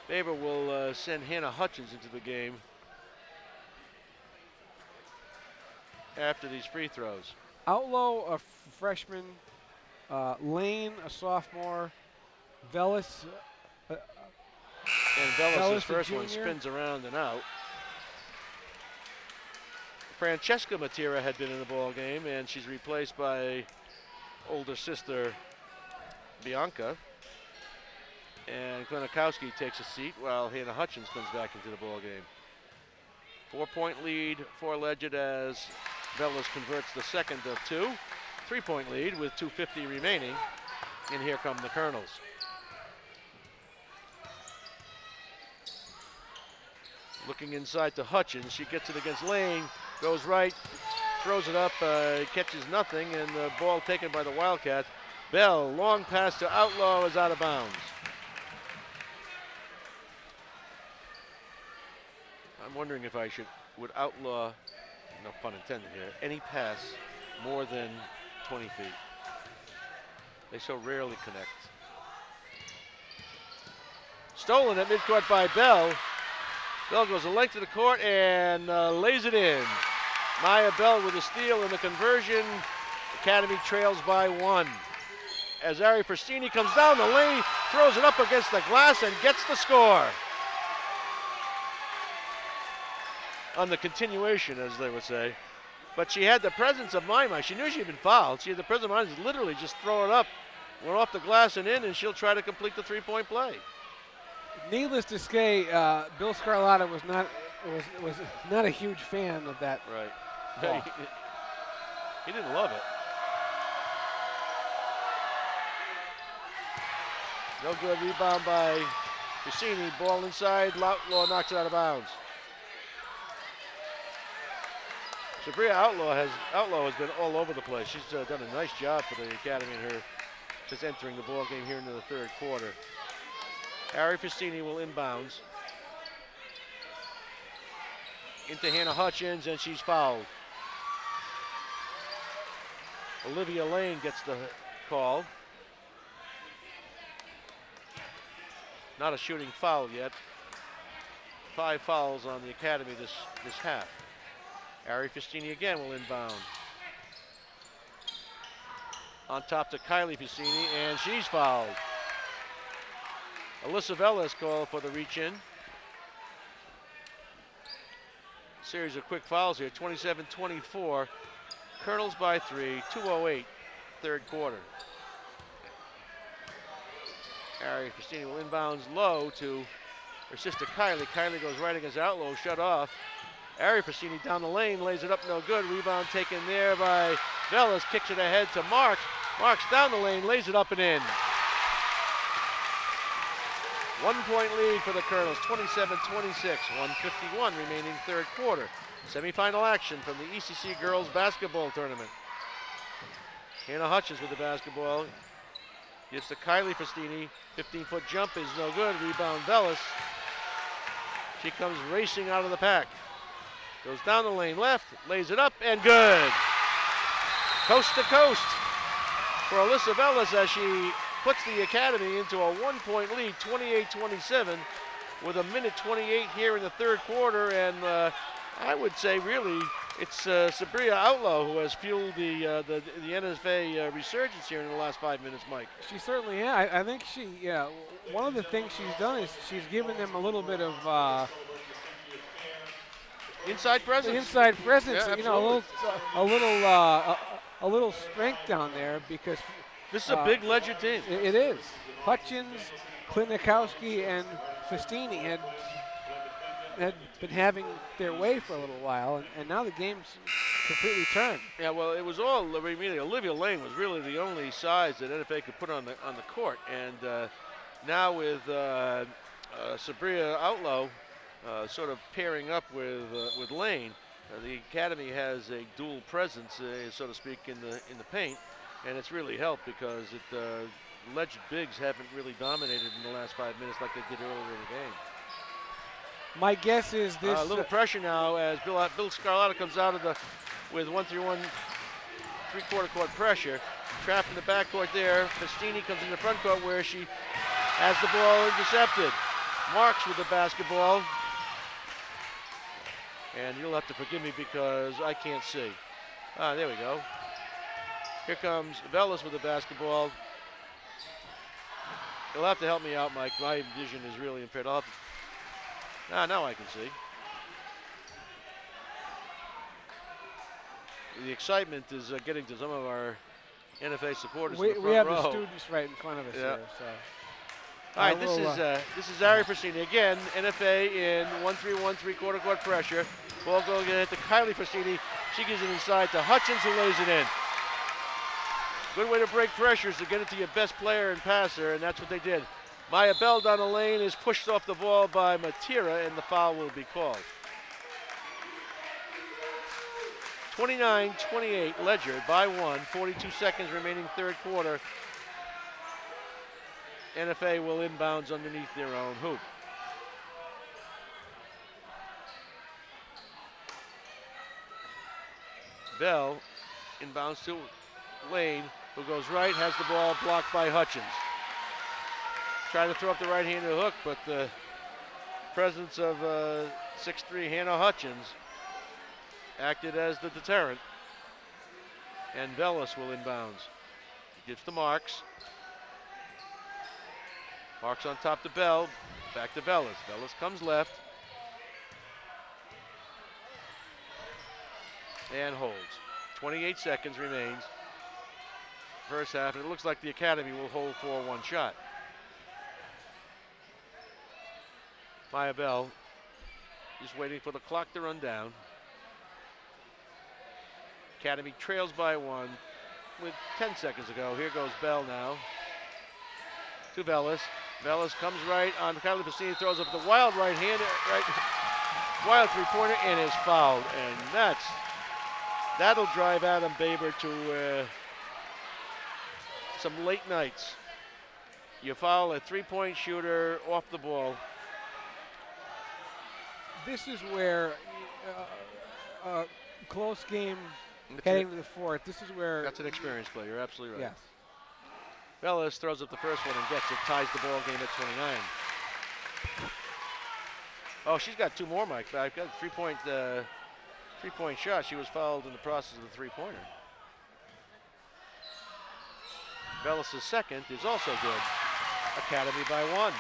Baber will send Hannah Hutchins into the game after these free throws. Outlaw, a freshman. Lane, a sophomore. Vellis. And Vellis' first junior. one spins around and out. Francesca Matera had been in the ball game, and she's replaced by older sister Bianca. And Klinikowski takes a seat while Hannah Hutchins comes back into the ball game. 4-point lead for Ledyard as Vellis converts the second of 2. 3-point lead with 2:50 remaining. And here come the Colonels. Looking inside to Hutchins. She gets it against Lane. Goes right. Throws it up. Catches nothing. And the ball taken by the Wildcats. Bell, long pass to Outlaw, is out of bounds. I'm wondering if I would outlaw, no pun intended here, any pass more than 20 feet. They so rarely connect. Stolen at midcourt by Bell. Bell goes a length of the court and lays it in. Maya Bell with a steal and the conversion. Academy trails by 1. As Ari Festini comes down the lane, throws it up against the glass and gets the score. On the continuation, as they would say. But she had the presence of mind. She knew she'd been fouled. She had the presence of mind to literally just throw it up, went off the glass and in, and she'll try to complete the three-point play. Needless to say, Bill Scarlatta was not a huge fan of that. Right. Ball. He didn't love it. No good. Rebound by Cassini. Ball inside. Outlaw knocks it out of bounds. Sabria Outlaw has been all over the place. She's done a nice job for the Academy in her since entering the ball game here into the third quarter. Ari Festini will inbounds into Hannah Hutchins, and she's fouled. Olivia Lane gets the call. Not a shooting foul yet. 5 fouls on the Academy this half. Ari Festini again will inbound. On top to Kylie Festini, and she's fouled. Alyssa Velez called for the reach-in. Series of quick fouls here, 27-24. Colonels by 3, 2:08, third quarter. Ari Festini will inbounds low to her sister Kylie. Kylie goes right against Outlaw, shut off. Ari Festini down the lane, lays it up, no good. Rebound taken there by Velez, kicks it ahead to Marks. Marks down the lane, lays it up and in. 1 point lead for the Colonels, 27-26, 1:51 remaining third quarter. Semifinal action from the ECC girls basketball tournament. Hannah Hutchins with the basketball. Gives to Kylie Festini. 15-foot jump is no good. Rebound Velez. She comes racing out of the pack. Goes down the lane left, lays it up, and good. Coast to coast for Alyssa Velez as she puts the Academy into a 1 point lead, 28-27, with 1:28 here in the third quarter. And I would say really it's Sabria Outlaw who has fueled the NFA resurgence here in the last 5 minutes, Mike. She certainly has. I think one of the things she's done is she's given them a little bit of inside presence. Inside presence, Yeah, you know, a little strength down there because this is a big Ledyard team. It is. Hutchins, Klinikowski, and Festini had been having their way for a little while, and now the game's completely turned. Yeah, well, it was all really Olivia Lane was really the only size that NFA could put on the court, and now with Sabria Outlaw sort of pairing up with Lane, the Academy has a dual presence, so to speak, in the paint, and it's really helped because Ledyard bigs haven't really dominated in the last 5 minutes like they did earlier in the game. My guess is this. A little pressure now as Bill Scarlatta comes out of with 1-3-1 three-quarter court pressure. Trapped in the backcourt there. Festini comes in the front court where she has the ball intercepted. Marks with the basketball. And you'll have to forgive me because I can't see. There we go. Here comes Velez with the basketball. You'll have to help me out, Mike. My vision is really impaired. Now I can see. The excitement is getting to some of our NFA supporters. We in the front have row. The students right in front of us here. So. All right, this is Ari Festini again. NFA in 1-3-1 three-quarter court pressure. Ball going to Kylie Festini. She gives it inside to Hutchins, who lays it in. Good way to break pressure is to get it to your best player and passer, and that's what they did. Maya Bell down the lane is pushed off the ball by Matira, and the foul will be called. 29-28, Ledyard by 1, 42 seconds remaining third quarter. NFA will inbounds underneath their own hoop. Bell inbounds to Lane, who goes right, has the ball blocked by Hutchins. Trying to throw up the right-handed hook, but the presence of 6'3" Hannah Hutchins acted as the deterrent. And Velez will inbounds. Gives to Marks. Marks on top to Bell. Back to Velez. Velez comes left. and holds. 28 seconds remains. First half, and it looks like the Academy will hold for one shot. Maya Bell just waiting for the clock to run down. Academy trails by one with 10 seconds to go. Here goes Bell now to Vellis. Vellis comes right on Kylie Fastini, throws up the wild right hand, wild three-pointer, and is fouled. And that'll drive Adam Baber to some late nights. You foul a three-point shooter off the ball. This is where close game heading to the fourth. This is where that's an experienced player. You're absolutely right. Yes. Vellis throws up the first one and gets it. Ties the ball game at 29. Oh, she's got two more, Mike. I've got a three-point shot. She was fouled in the process of the three-pointer. Vellis' second is also good. Academy by one.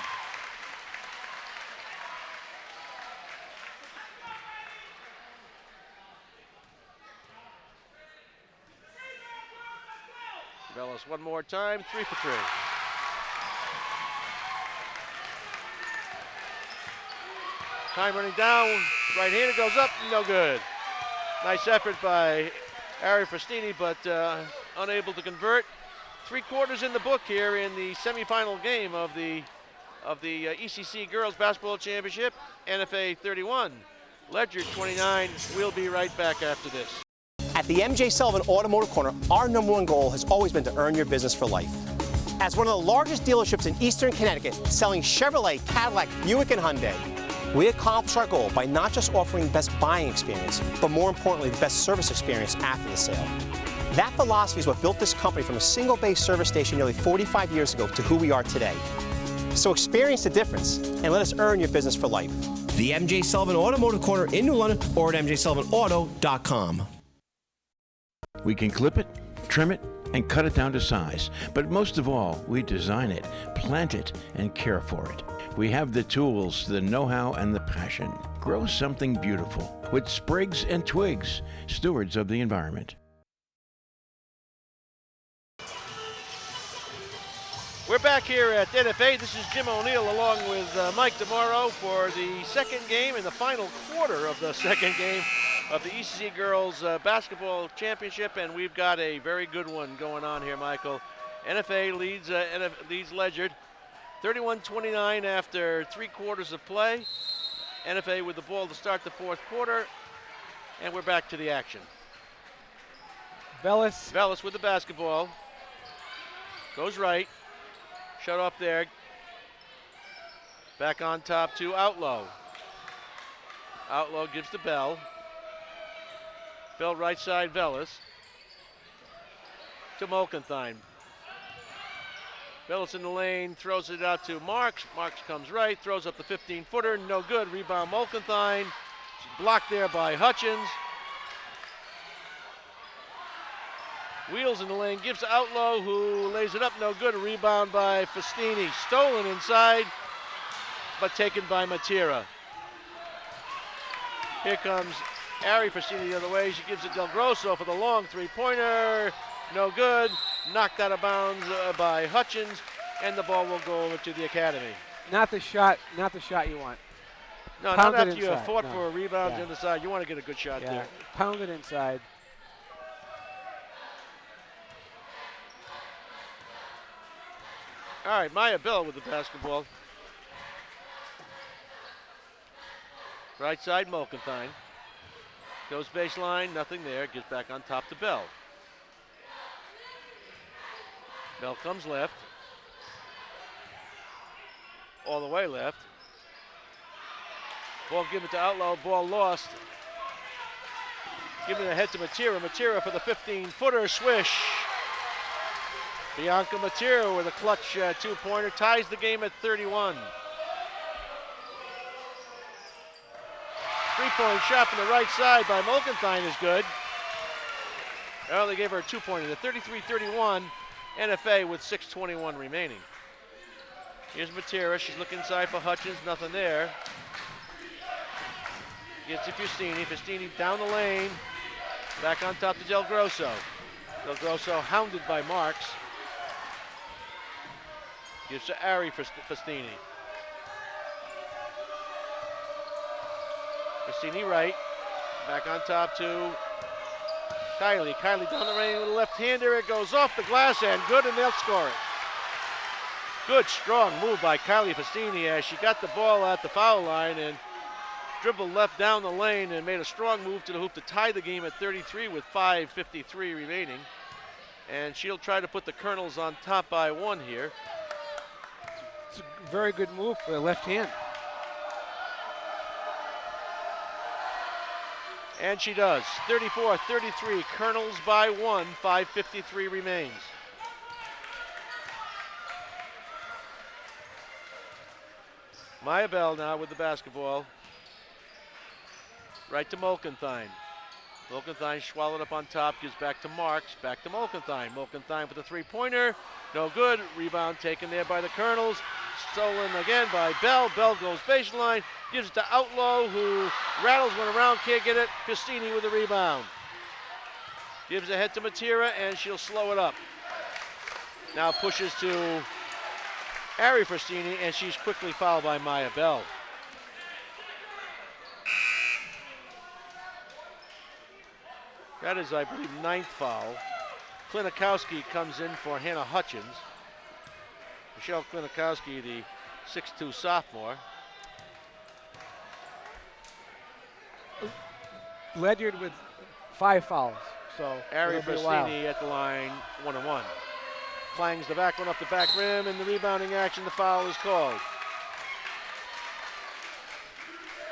Vellis one more time, 3 for 3. Time running down, right-hander goes up, no good. Nice effort by Ari Fastini, but unable to convert. 3/4 in the book here in the semifinal game of the ECC Girls Basketball Championship, NFA 31. Ledyard 29. We'll be right back after this. At the MJ Sullivan Automotive Corner, our #1 goal has always been to earn your business for life. As one of the largest dealerships in eastern Connecticut, selling Chevrolet, Cadillac, Buick, and Hyundai, we accomplish our goal by not just offering the best buying experience, but more importantly, the best service experience after the sale. That philosophy is what built this company from a single-base service station nearly 45 years ago to who we are today. So experience the difference and let us earn your business for life. The MJ Sullivan Automotive Corner in New London or at mjsullivanauto.com. We can clip it, trim it, and cut it down to size. But most of all, we design it, plant it, and care for it. We have the tools, the know-how, and the passion. Grow something beautiful with sprigs and twigs, stewards of the environment. We're back here at NFA. This is Jim O'Neill along with Mike DeMauro for the second game and the final quarter of the second game of the ECC Girls Basketball Championship, and we've got a very good one going on here, Michael. NFA leads Ledyard 31-29 after 3/4 of play. NFA with the ball to start the fourth quarter, and we're back to the action. Vellis with the basketball. Goes right. Shut off there. Back on top to Outlaw. Outlaw gives to Bell. Bell right side, Vellis. To Molkenthine. Vellis in the lane, throws it out to Marks. Marks comes right, throws up the 15-footer, no good. Rebound Molkenthine. Blocked there by Hutchins. Wheels in the lane, gives to Outlaw, who lays it up, no good. A rebound by Fastini. Stolen inside, but taken by Matera. Here comes Ari Fastini the other way. She gives it Del Grosso for the long three-pointer. No good. Knocked out of bounds by Hutchins, and the ball will go over to the Academy. Not the shot you want. No, not after you have fought for a rebound on the side. You want to get a good shot there. Pound it inside. All right, Maya Bell with the basketball. Right side, Molkenthine. Goes baseline, nothing there. Gets back on top to Bell. Bell comes left. All the way left. Ball given to Outlaw, ball lost. Giving it ahead to Matera. Matera for the 15-footer, swish. Bianca Matera with a clutch two-pointer, ties the game at 31. Three-point shot from the right side by Molkenthine is good. Well, they gave her a two-pointer. The 33-31, NFA with 6:21 remaining. Here's Matera. She's looking inside for Hutchins. Nothing there. Gets to Fastini. Fastini down the lane. Back on top to Del Grosso. Del Grosso hounded by Marks. Gives to Ari Festini. Festini right. Back on top to Kylie. Kylie down the lane with a left-hander. It goes off the glass and good, and they'll score it. Good, strong move by Kylie Festini as she got the ball at the foul line and dribbled left down the lane and made a strong move to the hoop to tie the game at 33 with 5:53 remaining. And she'll try to put the Colonels on top by 1 here. It's a very good move for the left hand. And she does. 34-33, Colonels by 1, 5:53 remains. Maya Bell now with the basketball. Right to Molkenthine. Molkenthine swallowed up on top, gives back to Marks, back to Molkenthine. Molkenthine with a three-pointer, no good. Rebound taken there by the Colonels. Stolen again by Bell. Bell goes baseline, gives it to Outlaw, who rattles one around, can't get it. Festini with the rebound. Gives ahead to Matera, and she'll slow it up. Now pushes to Ari Festini, and she's quickly fouled by Maya Bell. That is, I believe, 9th foul. Klinikowski comes in for Hannah Hutchins. Michelle Klinikowski, the 6'2 sophomore. Ledyard with 5 fouls. So Ari Festini at the line, 1-1. Clangs the back one up the back rim, and the rebounding action, the foul is called.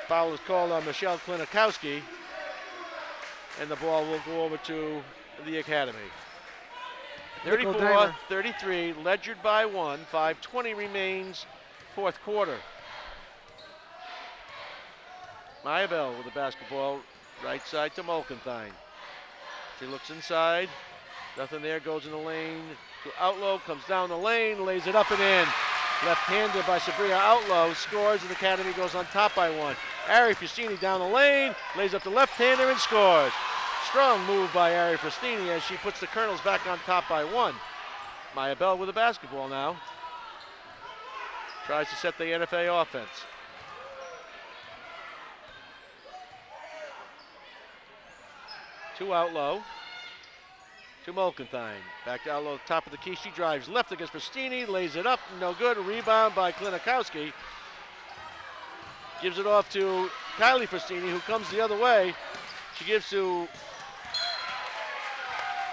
Foul is called on Michelle Klinikowski, and the ball will go over to the Academy. 34-33, Ledyard by 1, 5:20 remains, 4th quarter. Maya Bell with the basketball, right side to Molkenthine. She looks inside, nothing there, goes in the lane to Outlaw, comes down the lane, lays it up and in. Left-handed by Sabria Outlaw, scores, and the Academy goes on top by 1. Ari Festini down the lane, lays up the left-hander and scores. Strong move by Ari Festini as she puts the Colonels back on top by 1. Maya Bell with the basketball now. Tries to set the NFA offense. To Outlaw. To Molkenthine. Back to Outlaw, top of the key. She drives left against Festini, lays it up, no good. Rebound by Klinikowski. Gives it off to Kylie Festini, who comes the other way. She gives to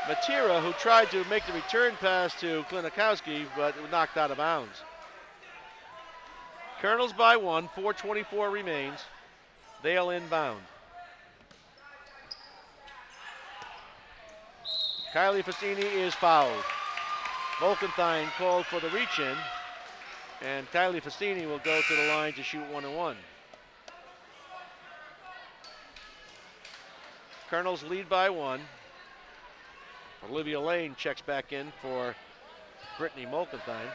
Matera, who tried to make the return pass to Klinikowski, but it was knocked out of bounds. Colonels by 1, 4:24 remains. They'll inbound. Kylie Festini is fouled. Molkenthine called for the reach-in, and Kylie Festini will go to the line to shoot 1-1. Colonels lead by 1. Olivia Lane checks back in for Brittany Molkenthine.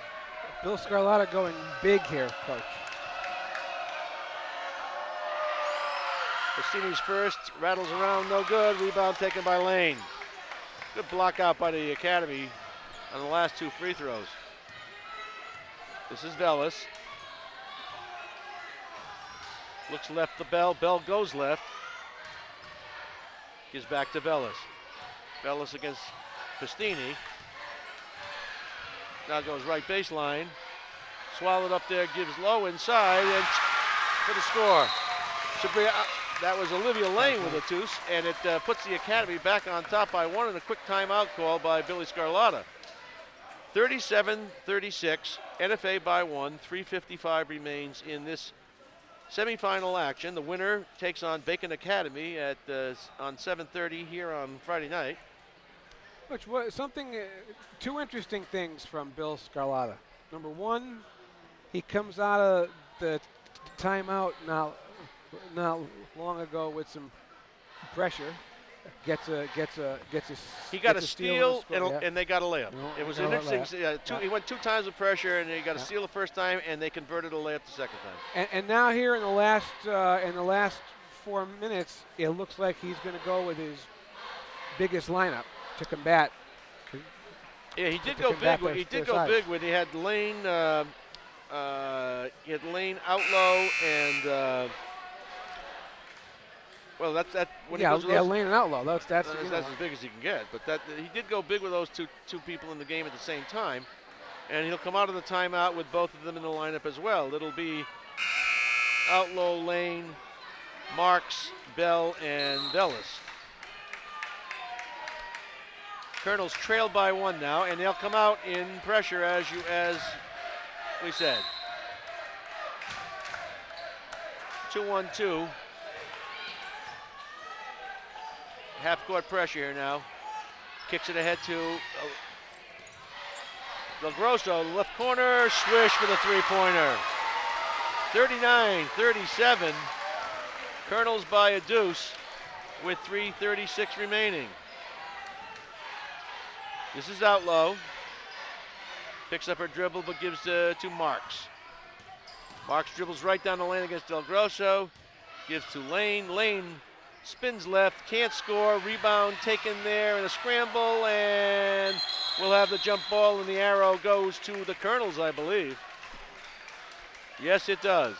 Bill Scarlatta going big here, coach. Festini's first, rattles around, no good. Rebound taken by Lane. Good block out by the Academy on the last 2 free throws. This is Vellis. Looks left to Bell. Bell goes left. Gives back to Vellis. Vellis against Festini. Now goes right baseline. Swallowed up there, gives low inside, and for the score. Sabria, that was Olivia Lane with a deuce, and it puts the Academy back on top by 1, and a quick timeout call by Billy Scarlatta. 37-36, NFA by 1, 3:55 remains in this semifinal action. The winner takes on Bacon Academy at on 7:30 here on Friday night. Which was something, 2 interesting things from Bill Scarlatta. Number 1, he comes out of the timeout not long ago with some pressure. Gets a He got a steal and, and they got a layup. It was an interesting. He went 2 times with pressure and he got a steal the first time and they converted a layup the second time. And now here in the last 4 minutes, it looks like he's going to go with his biggest lineup to combat. Yeah, he did to go combat big. their- He their did go size. big when he had Lane. He had Lane Outlaw and. Well, that's that. When Yeah, he goes with yeah, those, Lane and Outlaw. That's that's you know, as big as he can get. But that he did go big with those two people in the game at the same time, and he'll come out of the timeout with both of them in the lineup as well. It'll be Outlaw, Lane, Marks, Bell, and Bellis. Colonels trailed by 1 now, and they'll come out in pressure as we said. 2-1-2. Half-court pressure here now. Kicks it ahead to Del Grosso, left corner, swish for the three-pointer. 39-37. Colonels by a deuce with 3:36 remaining. This is Outlaw. Picks up her dribble but gives to Marks. Marks dribbles right down the lane against Del Grosso. Gives to Lane. Lane spins left, can't score. Rebound taken there in a scramble, and we'll have the jump ball, and the arrow goes to the Colonels, I believe. Yes, it does.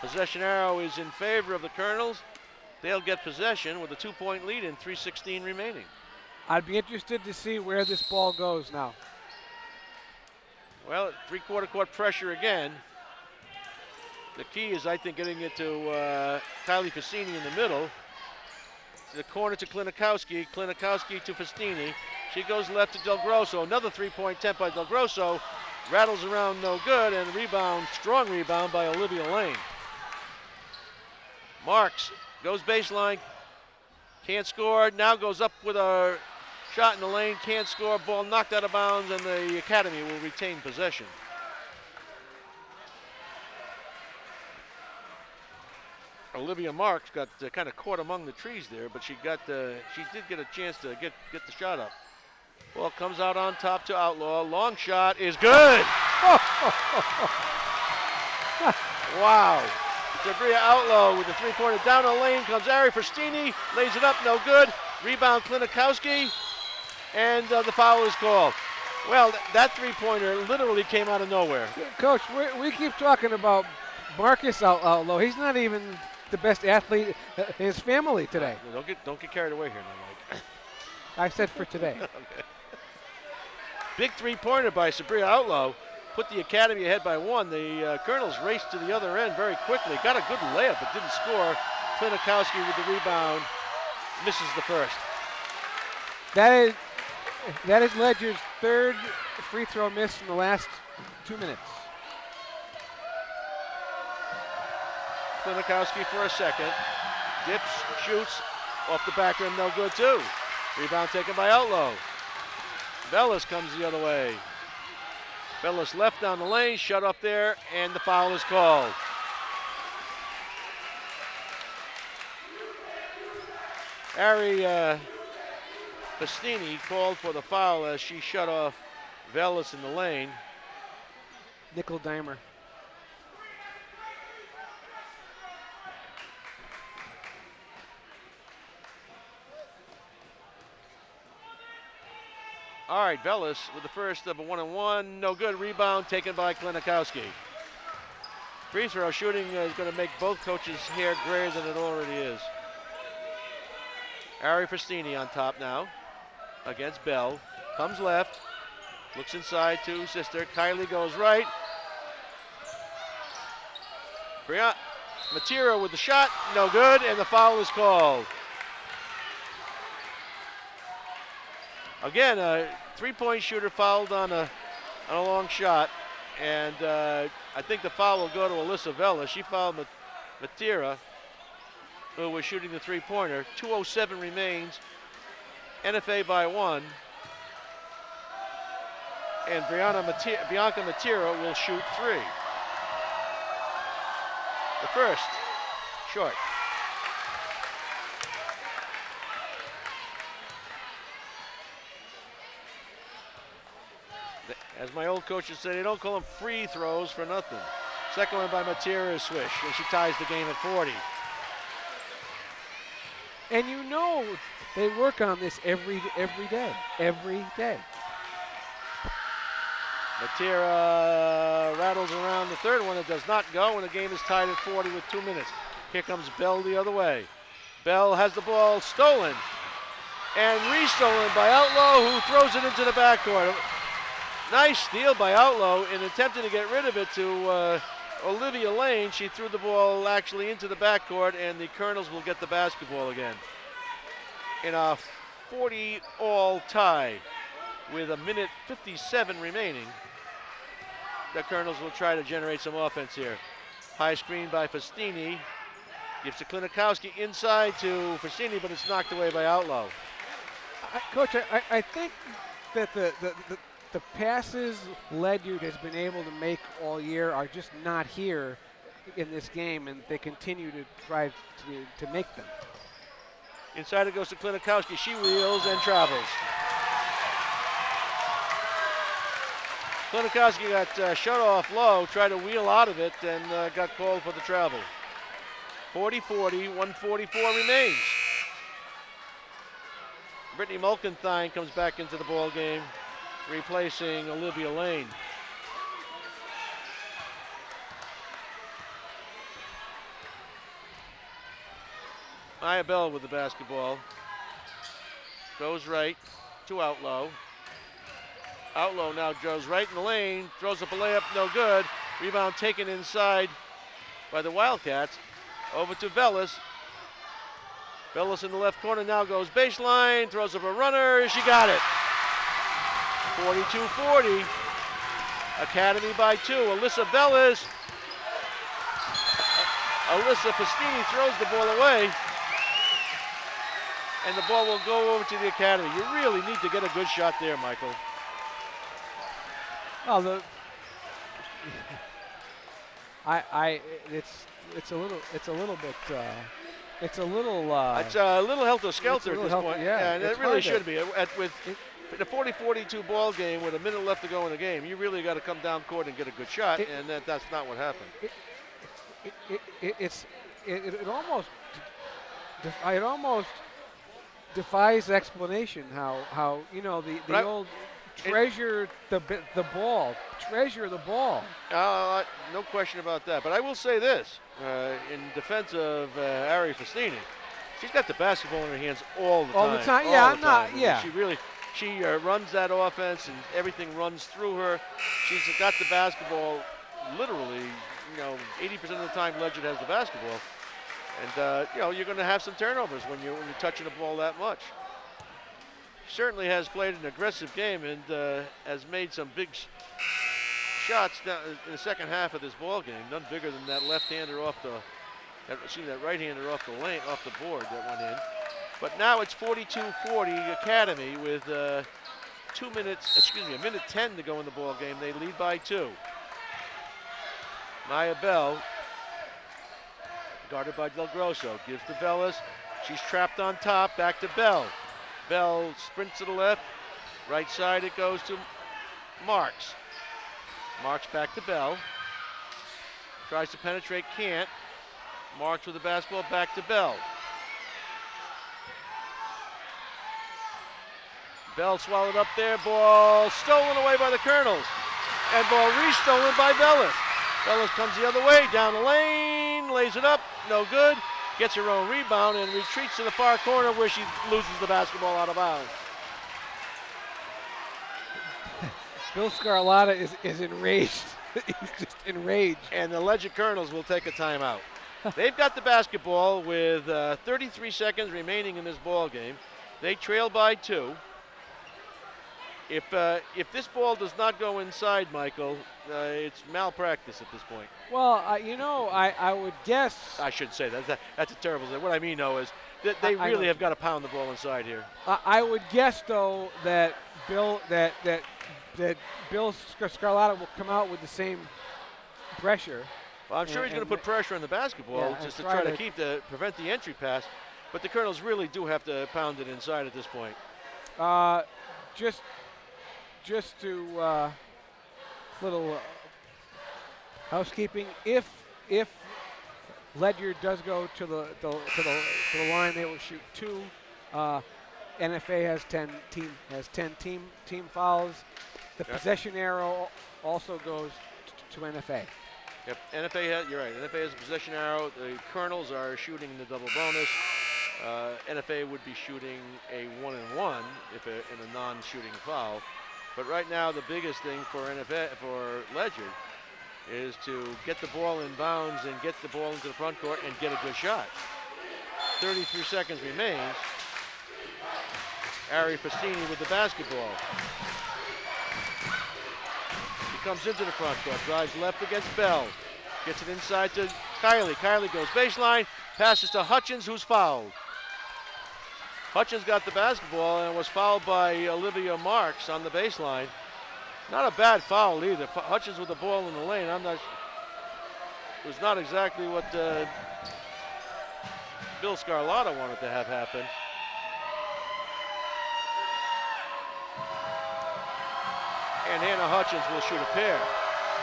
Possession arrow is in favor of the Colonels. They'll get possession with a 2-point lead and 3:16 remaining. I'd be interested to see where this ball goes now. Well, three-quarter court pressure again. The key is, I think, getting it to Kylie Fassini in the middle. The corner to Klinikowski. Klinikowski to Festini. She goes left to Del Grosso. Another three-point attempt by Del Grosso. Rattles around, no good, and rebound, strong rebound by Olivia Lane. Marks goes baseline. Can't score. Now goes up with a shot in the lane. Can't score. Ball knocked out of bounds, and the Academy will retain possession. Olivia Marks got kind of caught among the trees there, but she did get a chance to get the shot up. Ball comes out on top to Outlaw. Long shot is good. Wow. Sabria Outlaw with the three-pointer down the lane. Comes Ari Festini, lays it up, no good. Rebound Klinikowski, and the foul is called. Well, that three-pointer literally came out of nowhere. Coach, we keep talking about Marcus Outlaw. He's not even the best athlete in his family today. Don't get carried away here now, Mike. I said for today. Okay. Big three-pointer by Sabria Outlaw. Put the Academy ahead by 1. The Colonels raced to the other end very quickly. Got a good layup, but didn't score. Klinikowski with the rebound. Misses the first. That is Ledyard's third free throw miss in the last 2 minutes. Klinikowski for a second. Dips, shoots, off the back rim, no good too. Rebound taken by Outlaw. Bellis comes the other way. Bellis left down the lane, shut up there, and the foul is called. Ari Festini called for the foul as she shut off Bellis in the lane. Nickel dimer. All right, Bellis with the first of a 1-on-1. No good. Rebound taken by Klinikowski. Free throw shooting is going to make both coaches' hair grayer than it already is. Ari Festini on top now against Bell. Comes left. Looks inside to sister. Kylie goes right. Matera with the shot. No good. And the foul is called. Again, a three-point shooter fouled on a long shot, and I think the foul will go to Alyssa Vela. She fouled Matera, who was shooting the three-pointer. 2:07 remains. NFA by 1. And Bianca Matera will shoot 3. The first, short. As my old coaches say, they don't call them free throws for nothing. Second one by Matera is swish, and she ties the game at 40. And you know They work on this every day. Matera rattles around the third one. It does not go, and the game is tied at 40 with 2 minutes. Here comes Bell the other way. Bell has the ball stolen and restolen by Outlaw, who throws it into the backcourt. Nice steal by Outlaw in attempting to get rid of it to Olivia Lane. She threw the ball actually into the backcourt, and the Colonels will get the basketball again. In a 40-all tie with a minute 57 remaining, the Colonels will try to generate some offense here. High screen by Festini. Gives to Klinikowski inside to Festini, but it's knocked away by Outlaw. Coach, I think that the passes Ledyard has been able to make all year are just not here in this game, and they continue to try to make them. Inside it goes to Klinikowski. She wheels and travels. Klinikowski got shut off low, tried to wheel out of it, and got called for the travel. 40-40, 144 remains. Brittany Mulkenthine comes back into the ball game, replacing Olivia Lane. Maya Bell with the basketball. Goes right to Outlaw. Outlaw now goes right in the lane, throws up a layup, no good. Rebound taken inside by the Wildcats. Over to Bellis. Bellis in the left corner now goes baseline, throws up a runner, she got it. 42-40. Academy by 2. Alyssa Bellis. Alyssa Festini throws the ball away, and the ball will go over to the Academy. You really need to get a good shot there, Michael. Well, it's a little bit. It's a little helter-skelter at this point. Yeah, and it really should be. With in a 40-42 ball game with a minute left to go in the game, you really got to come down court and get a good shot, and that's not what happened. It almost defies explanation how the old treasure the ball. Treasure the ball. No question about that. But I will say this, in defense of Ari Festini, she's got the basketball in her hands all the time. All the time, yeah. I'm not, yeah. She runs that offense, and everything runs through her. She's got the basketball literally, 80% of the time Ledyard has the basketball. And, you're going to have some turnovers when you're touching the ball that much. Certainly has played an aggressive game and has made some big shots down in the second half of this ball game. None bigger than that left-hander that right-hander off the lane, off the board that went in. But now it's 42-40 Academy with a minute 10 to go in the ball game. They lead by 2. Maya Bell, guarded by Del Grosso, gives to Bellis. She's trapped on top, back to Bell. Bell sprints to the left. Right side it goes to Marks. Marks back to Bell. Tries to penetrate, can't. Marks with the basketball, back to Bell. Bell swallowed up there, ball stolen away by the Colonels. And ball re-stolen by Bellis. Bellis comes the other way, down the lane, lays it up, no good. Gets her own rebound and retreats to the far corner where she loses the basketball out of bounds. Bill Scarlotta is enraged. He's just enraged. And the Ledyard Colonels will take a timeout. They've got the basketball with 33 seconds remaining in this ball game. They trail by 2. If this ball does not go inside, Michael, it's malpractice at this point. Well, I would guess. I shouldn't say that. That's a terrible thing. What I mean, though, is that they really have got to pound the ball inside here. I would guess, though, that Bill Scarlotta will come out with the same pressure. Well, I'm sure he's going to put pressure on the basketball just to try to prevent the entry pass. But the Colonels really do have to pound it inside at this point. Just to little housekeeping. If Ledyard does go to the line, they will shoot 2. NFA has 10 team fouls. The possession arrow also goes to NFA. Yep, NFA you're right. NFA has a possession arrow. The Colonels are shooting the double bonus. NFA would be shooting a 1-and-1 in a non-shooting foul. But right now, the biggest thing for NFA for Ledyard is to get the ball in bounds and get the ball into the front court and get a good shot. 33 seconds remains. Ari Festini with the basketball. He comes into the front court, drives left against Bell. Gets it inside to Kylie. Kylie goes baseline, passes to Hutchins, who's fouled. Hutchins got the basketball and was fouled by Olivia Marks on the baseline. Not a bad foul either. Hutchins with the ball in the lane. It was not exactly what Bill Scarlotta wanted to have happen. And Hannah Hutchins will shoot a pair.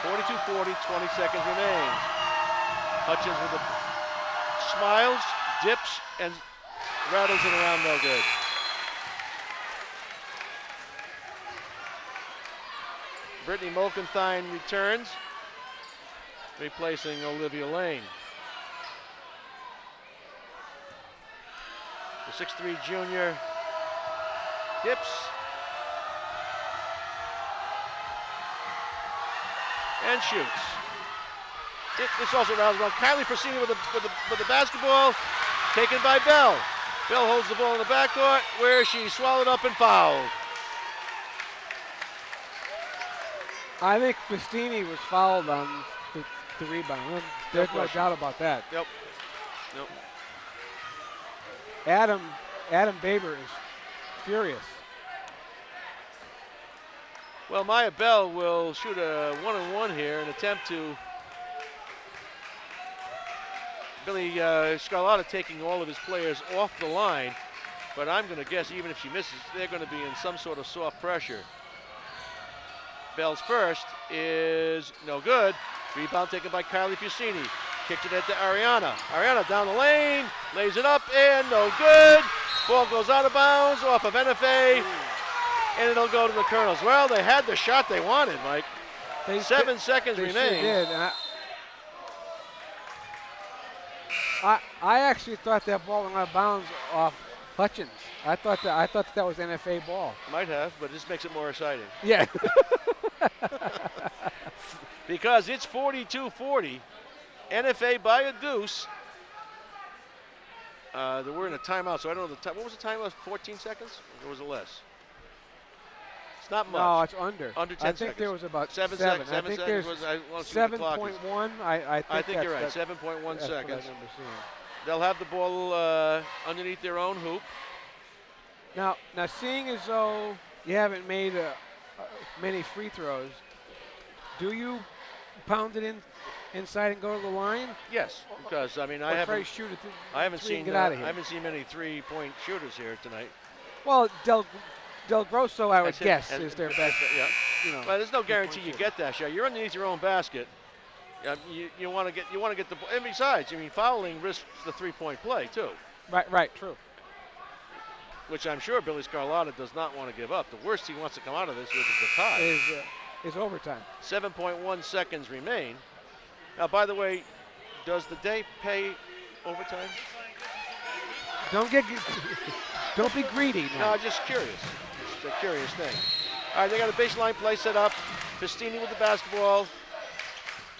42-40, 20 seconds remains. Hutchins with the smiles, dips, and rattles it around, no good. Brittany Molkenthine returns, replacing Olivia Lane. The 6'3" junior dips. And shoots. This also rounds around. Kylie Frassini with the basketball, taken by Bell. Bell holds the ball in the backcourt, where she swallowed up and fouled. I think Festini was fouled on the rebound. There's no doubt about that. Yep. Adam Baber is furious. Well, Maya Bell will shoot a 1-on-1 here and attempt to. Billy Scarlotta taking all of his players off the line, but I'm going to guess even if she misses, they're going to be in some sort of soft pressure. Bell's first is no good. Rebound taken by Kylie Fusini. Kicked it into Ariana. Ariana down the lane, lays it up and no good. Ball goes out of bounds off of NFA. And it'll go to the Colonels. Well, they had the shot they wanted, Mike. 7 seconds remain. Sure did. I actually thought that ball went out of bounds off Hutchins. I thought that was NFA ball. Might have, but this makes it more exciting. Yeah. Because it's 42-40. NFA by a deuce. We're in a timeout, so I don't know the time. What was the timeout? 14 seconds? Or was it less? It's not much. No, it's under. Under 10 seconds. I think there was about 7 seven. seconds. I think there's 7.1. I think you're right. 7.1 seconds. They'll have the ball underneath their own hoop. Now, seeing as though you haven't made many free throws, do you pound it inside and go to the line? Yes, because I mean I haven't seen many 3-point shooters here tonight. Well, Del Grosso, I would guess, is their best. Yeah. But there's no guarantee you get that shot. You're underneath your own basket. You want to get the. And besides, I mean, fouling risks the 3-point play too. Right, true. Which I'm sure Billy Scarlotta does not want to give up. The worst he wants to come out of this with is a tie. Is overtime. 7.1 seconds remain. Now, by the way, does the day pay overtime? Don't be greedy now. No, just curious. It's a curious thing. All right, they got a baseline play set up. Festini with the basketball.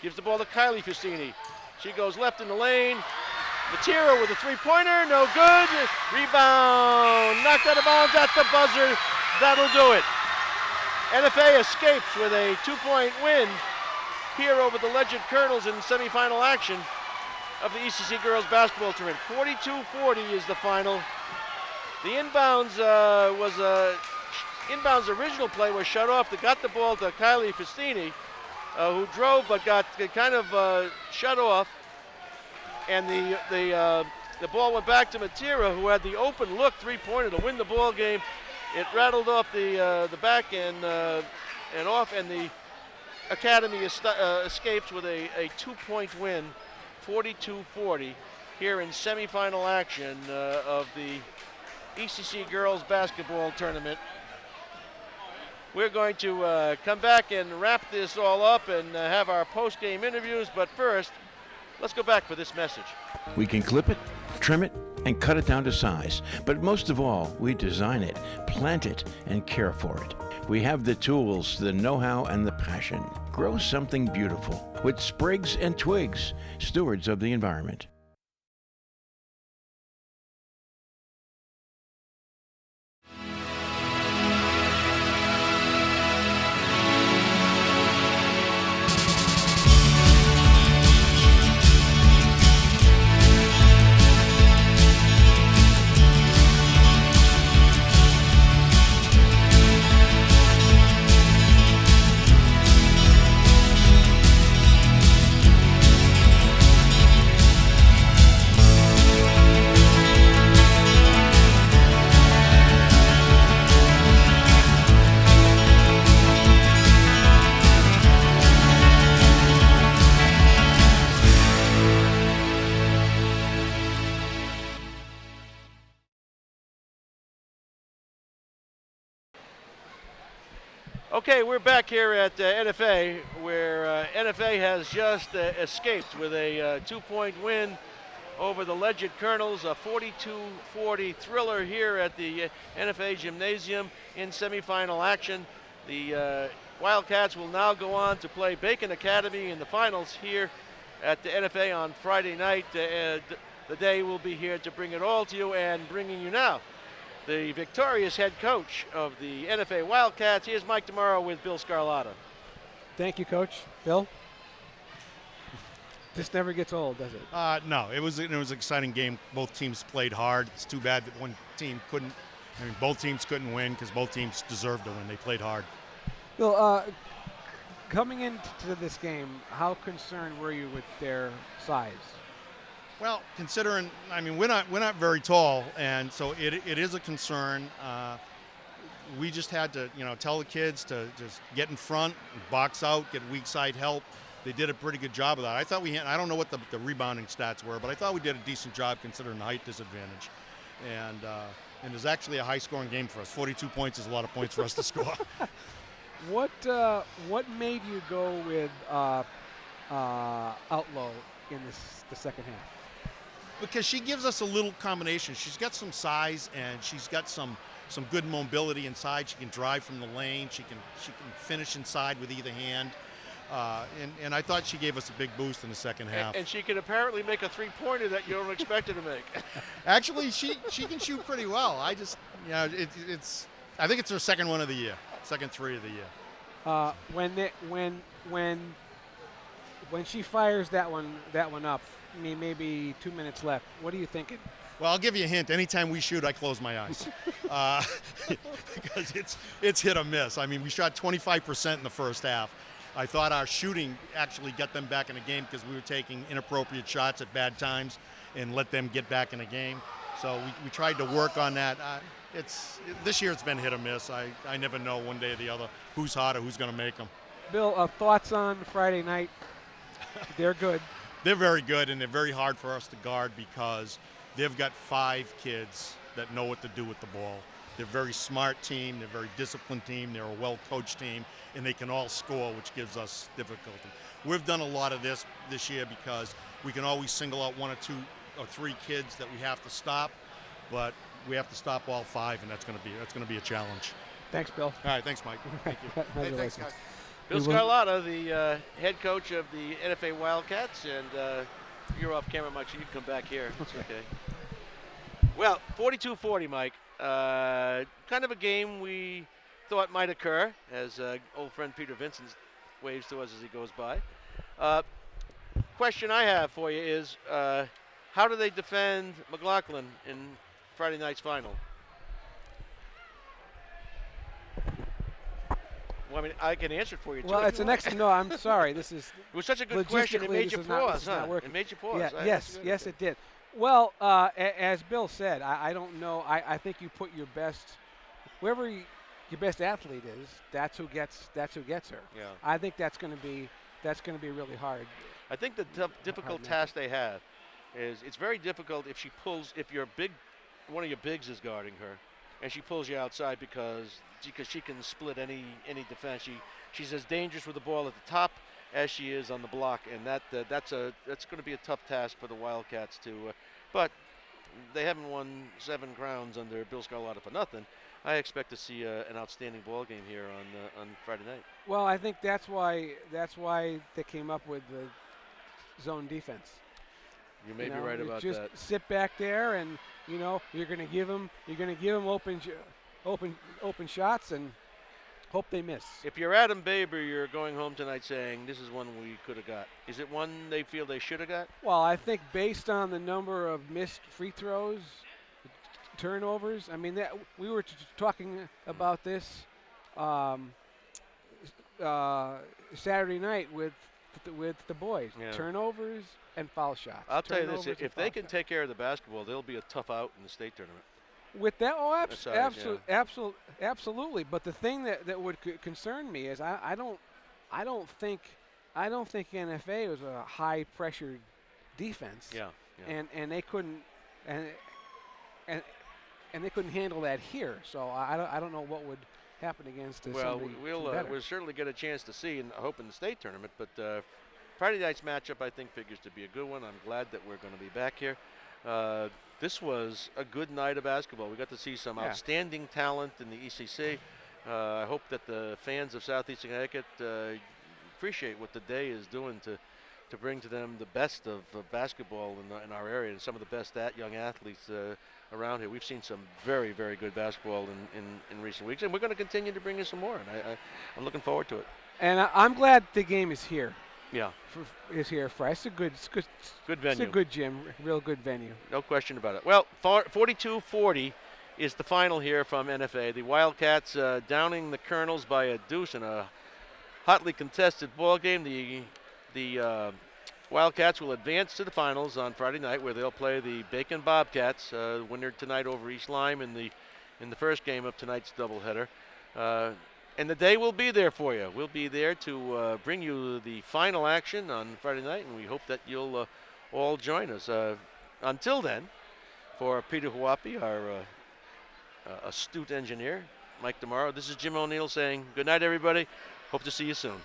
Gives the ball to Kylie Festini. She goes left in the lane. Matera with a 3-pointer, no good. Rebound, knocked out of bounds at the buzzer. That'll do it. NFA escapes with a 2-point win here over the Ledyard Colonels in semifinal action of the ECC girls basketball tournament. 42-40 is the final. The inbounds inbounds original play was shut off. They got the ball to Kylie Festini, who drove but got kind of shut off. And the ball went back to Matera, who had the open look 3-pointer to win the ball game. It rattled off the back and off, and the Academy escapes with a 2-point win, 42-40, here in semifinal action of the ECC girls basketball tournament. We're going to come back and wrap this all up and have our post-game interviews, but first, let's go back for this message. We can clip it, trim it, and cut it down to size. But most of all, we design it, plant it, and care for it. We have the tools, the know-how, and the passion. Grow something beautiful with sprigs and twigs, stewards of the environment. Okay, we're back here at NFA, where NFA has just escaped with a 2-point win over the Ledyard Colonels, a 42-40 thriller here at the NFA Gymnasium in semifinal action. The Wildcats will now go on to play Bacon Academy in the finals here at the NFA on Friday night. The day will be here to bring it all to you, and bringing you now the victorious head coach of the NFA Wildcats. Here's Mike Tomorrow with Bill Scarlatta. Thank you, Coach. Bill? This never gets old, does it? No, it was an exciting game. Both teams played hard. It's too bad that one team couldn't. I mean, both teams couldn't win because both teams deserved to win. They played hard. Bill, coming into this game, how concerned were you with their size? Well, considering, I mean, we're not very tall, and so it is a concern. We just had to, tell the kids to just get in front, box out, get weak side help. They did a pretty good job of that. I thought I don't know what the rebounding stats were, but I thought we did a decent job considering the height disadvantage. And it was actually a high-scoring game for us. 42 points is a lot of points for us to score. What made you go with Outlaw in the second half? Because she gives us a little combination. She's got some size and she's got some good mobility inside. She can drive from the lane. She can finish inside with either hand. And I thought she gave us a big boost in the second half. And she can apparently make a three-pointer that you don't expect her to make. Actually, she can shoot pretty well. I just, I think it's her second one of the year, second three of the year. When she fires that one up, I mean, maybe 2 minutes left. What are you thinking? Well, I'll give you a hint. Anytime we shoot, I close my eyes because it's hit or miss. I mean, we shot 25% in the first half. I thought our shooting actually got them back in the game because we were taking inappropriate shots at bad times and let them get back in the game. So we tried to work on that. This year it's been hit or miss. I never know one day or the other who's hot or who's going to make them. Bill, thoughts on Friday night? They're good. They're very good, and they're very hard for us to guard because they've got 5 kids that know what to do with the ball. They're a very smart team. They're a very disciplined team. They're a well-coached team, and they can all score, which gives us difficulty. We've done a lot of this year because we can always single out 1 or 2 or 3 kids that we have to stop, but we have to stop all 5, and that's going to be a challenge. Thanks, Bill. All right, thanks, Mike. Thank you. Hey, thanks, guys. Bill Scarlatta, the head coach of the NFA Wildcats, and you're off camera, Mike, so you can come back here. It's okay. Well, 42-40, Mike. Kind of a game we thought might occur, as old friend Peter Vincent waves to us as he goes by. Question I have for you is, how do they defend McLaughlin in Friday night's final? Well, I mean, I can answer it for you, too. Well, it's an excellent. No, I'm sorry. This is. It was such a good question. It made you pause, huh? It made you pause. Yeah, yes, it did. Well, as Bill said, I don't know. I think you put your best, whoever your best athlete is, that's who gets her. Yeah. I think that's going to be really hard. I think the difficult task they have is it's very difficult if you're a big one of your bigs is guarding her, and she pulls you outside because she can split any defense. She's as dangerous with the ball at the top as she is on the block, and that's going to be a tough task for the Wildcats to. But they haven't won 7 crowns under Bill Scarlatti for nothing. I expect to see an outstanding ball game here on Friday night. Well, I think that's why they came up with the zone defense. You may be right about just that. Just sit back there, and you're going to give them open shots and hope they miss. If you're Adam Baber, you're going home tonight saying this is one we could have got. Is it one they feel they should have got? Well, I think based on the number of missed free throws, turnovers. I mean, we were talking about this Saturday night with the boys. Yeah. Turnovers and foul shots. I'll tell you this: if they can take care of the basketball, they'll be a tough out in the state tournament. With that, Absolutely. But the thing that would concern me is I don't think NFA was a high pressured defense. Yeah. And they couldn't and they couldn't handle that here. So I don't know what would happen against this. Well, we'll certainly get a chance to see, and I hope in the state tournament. But Friday night's matchup, I think, figures to be a good one. I'm glad that we're going to be back here. This was a good night of basketball. We got to see some outstanding talent in the ECC. I hope that the fans of southeastern Connecticut appreciate what the day is doing to bring to them the best of basketball in our area and some of the best young athletes around here. We've seen some very, very good basketball in recent weeks, and we're going to continue to bring you some more, and I'm looking forward to it. And I'm glad the game is here. Yeah. Is here for us. It's good venue. It's a good gym, real good venue. No question about it. Well, 42-40 is the final here from NFA. The Wildcats downing the Colonels by a deuce in a hotly contested ball game. The Wildcats will advance to the finals on Friday night, where they'll play the Bacon Bobcats, winner tonight over East Lyme in the first game of tonight's doubleheader. And the day will be there for you. We'll be there to bring you the final action on Friday night, and we hope that you'll all join us. Until then, for Peter Huapi, our astute engineer, Mike DeMauro, this is Jim O'Neill saying good night, everybody. Hope to see you soon.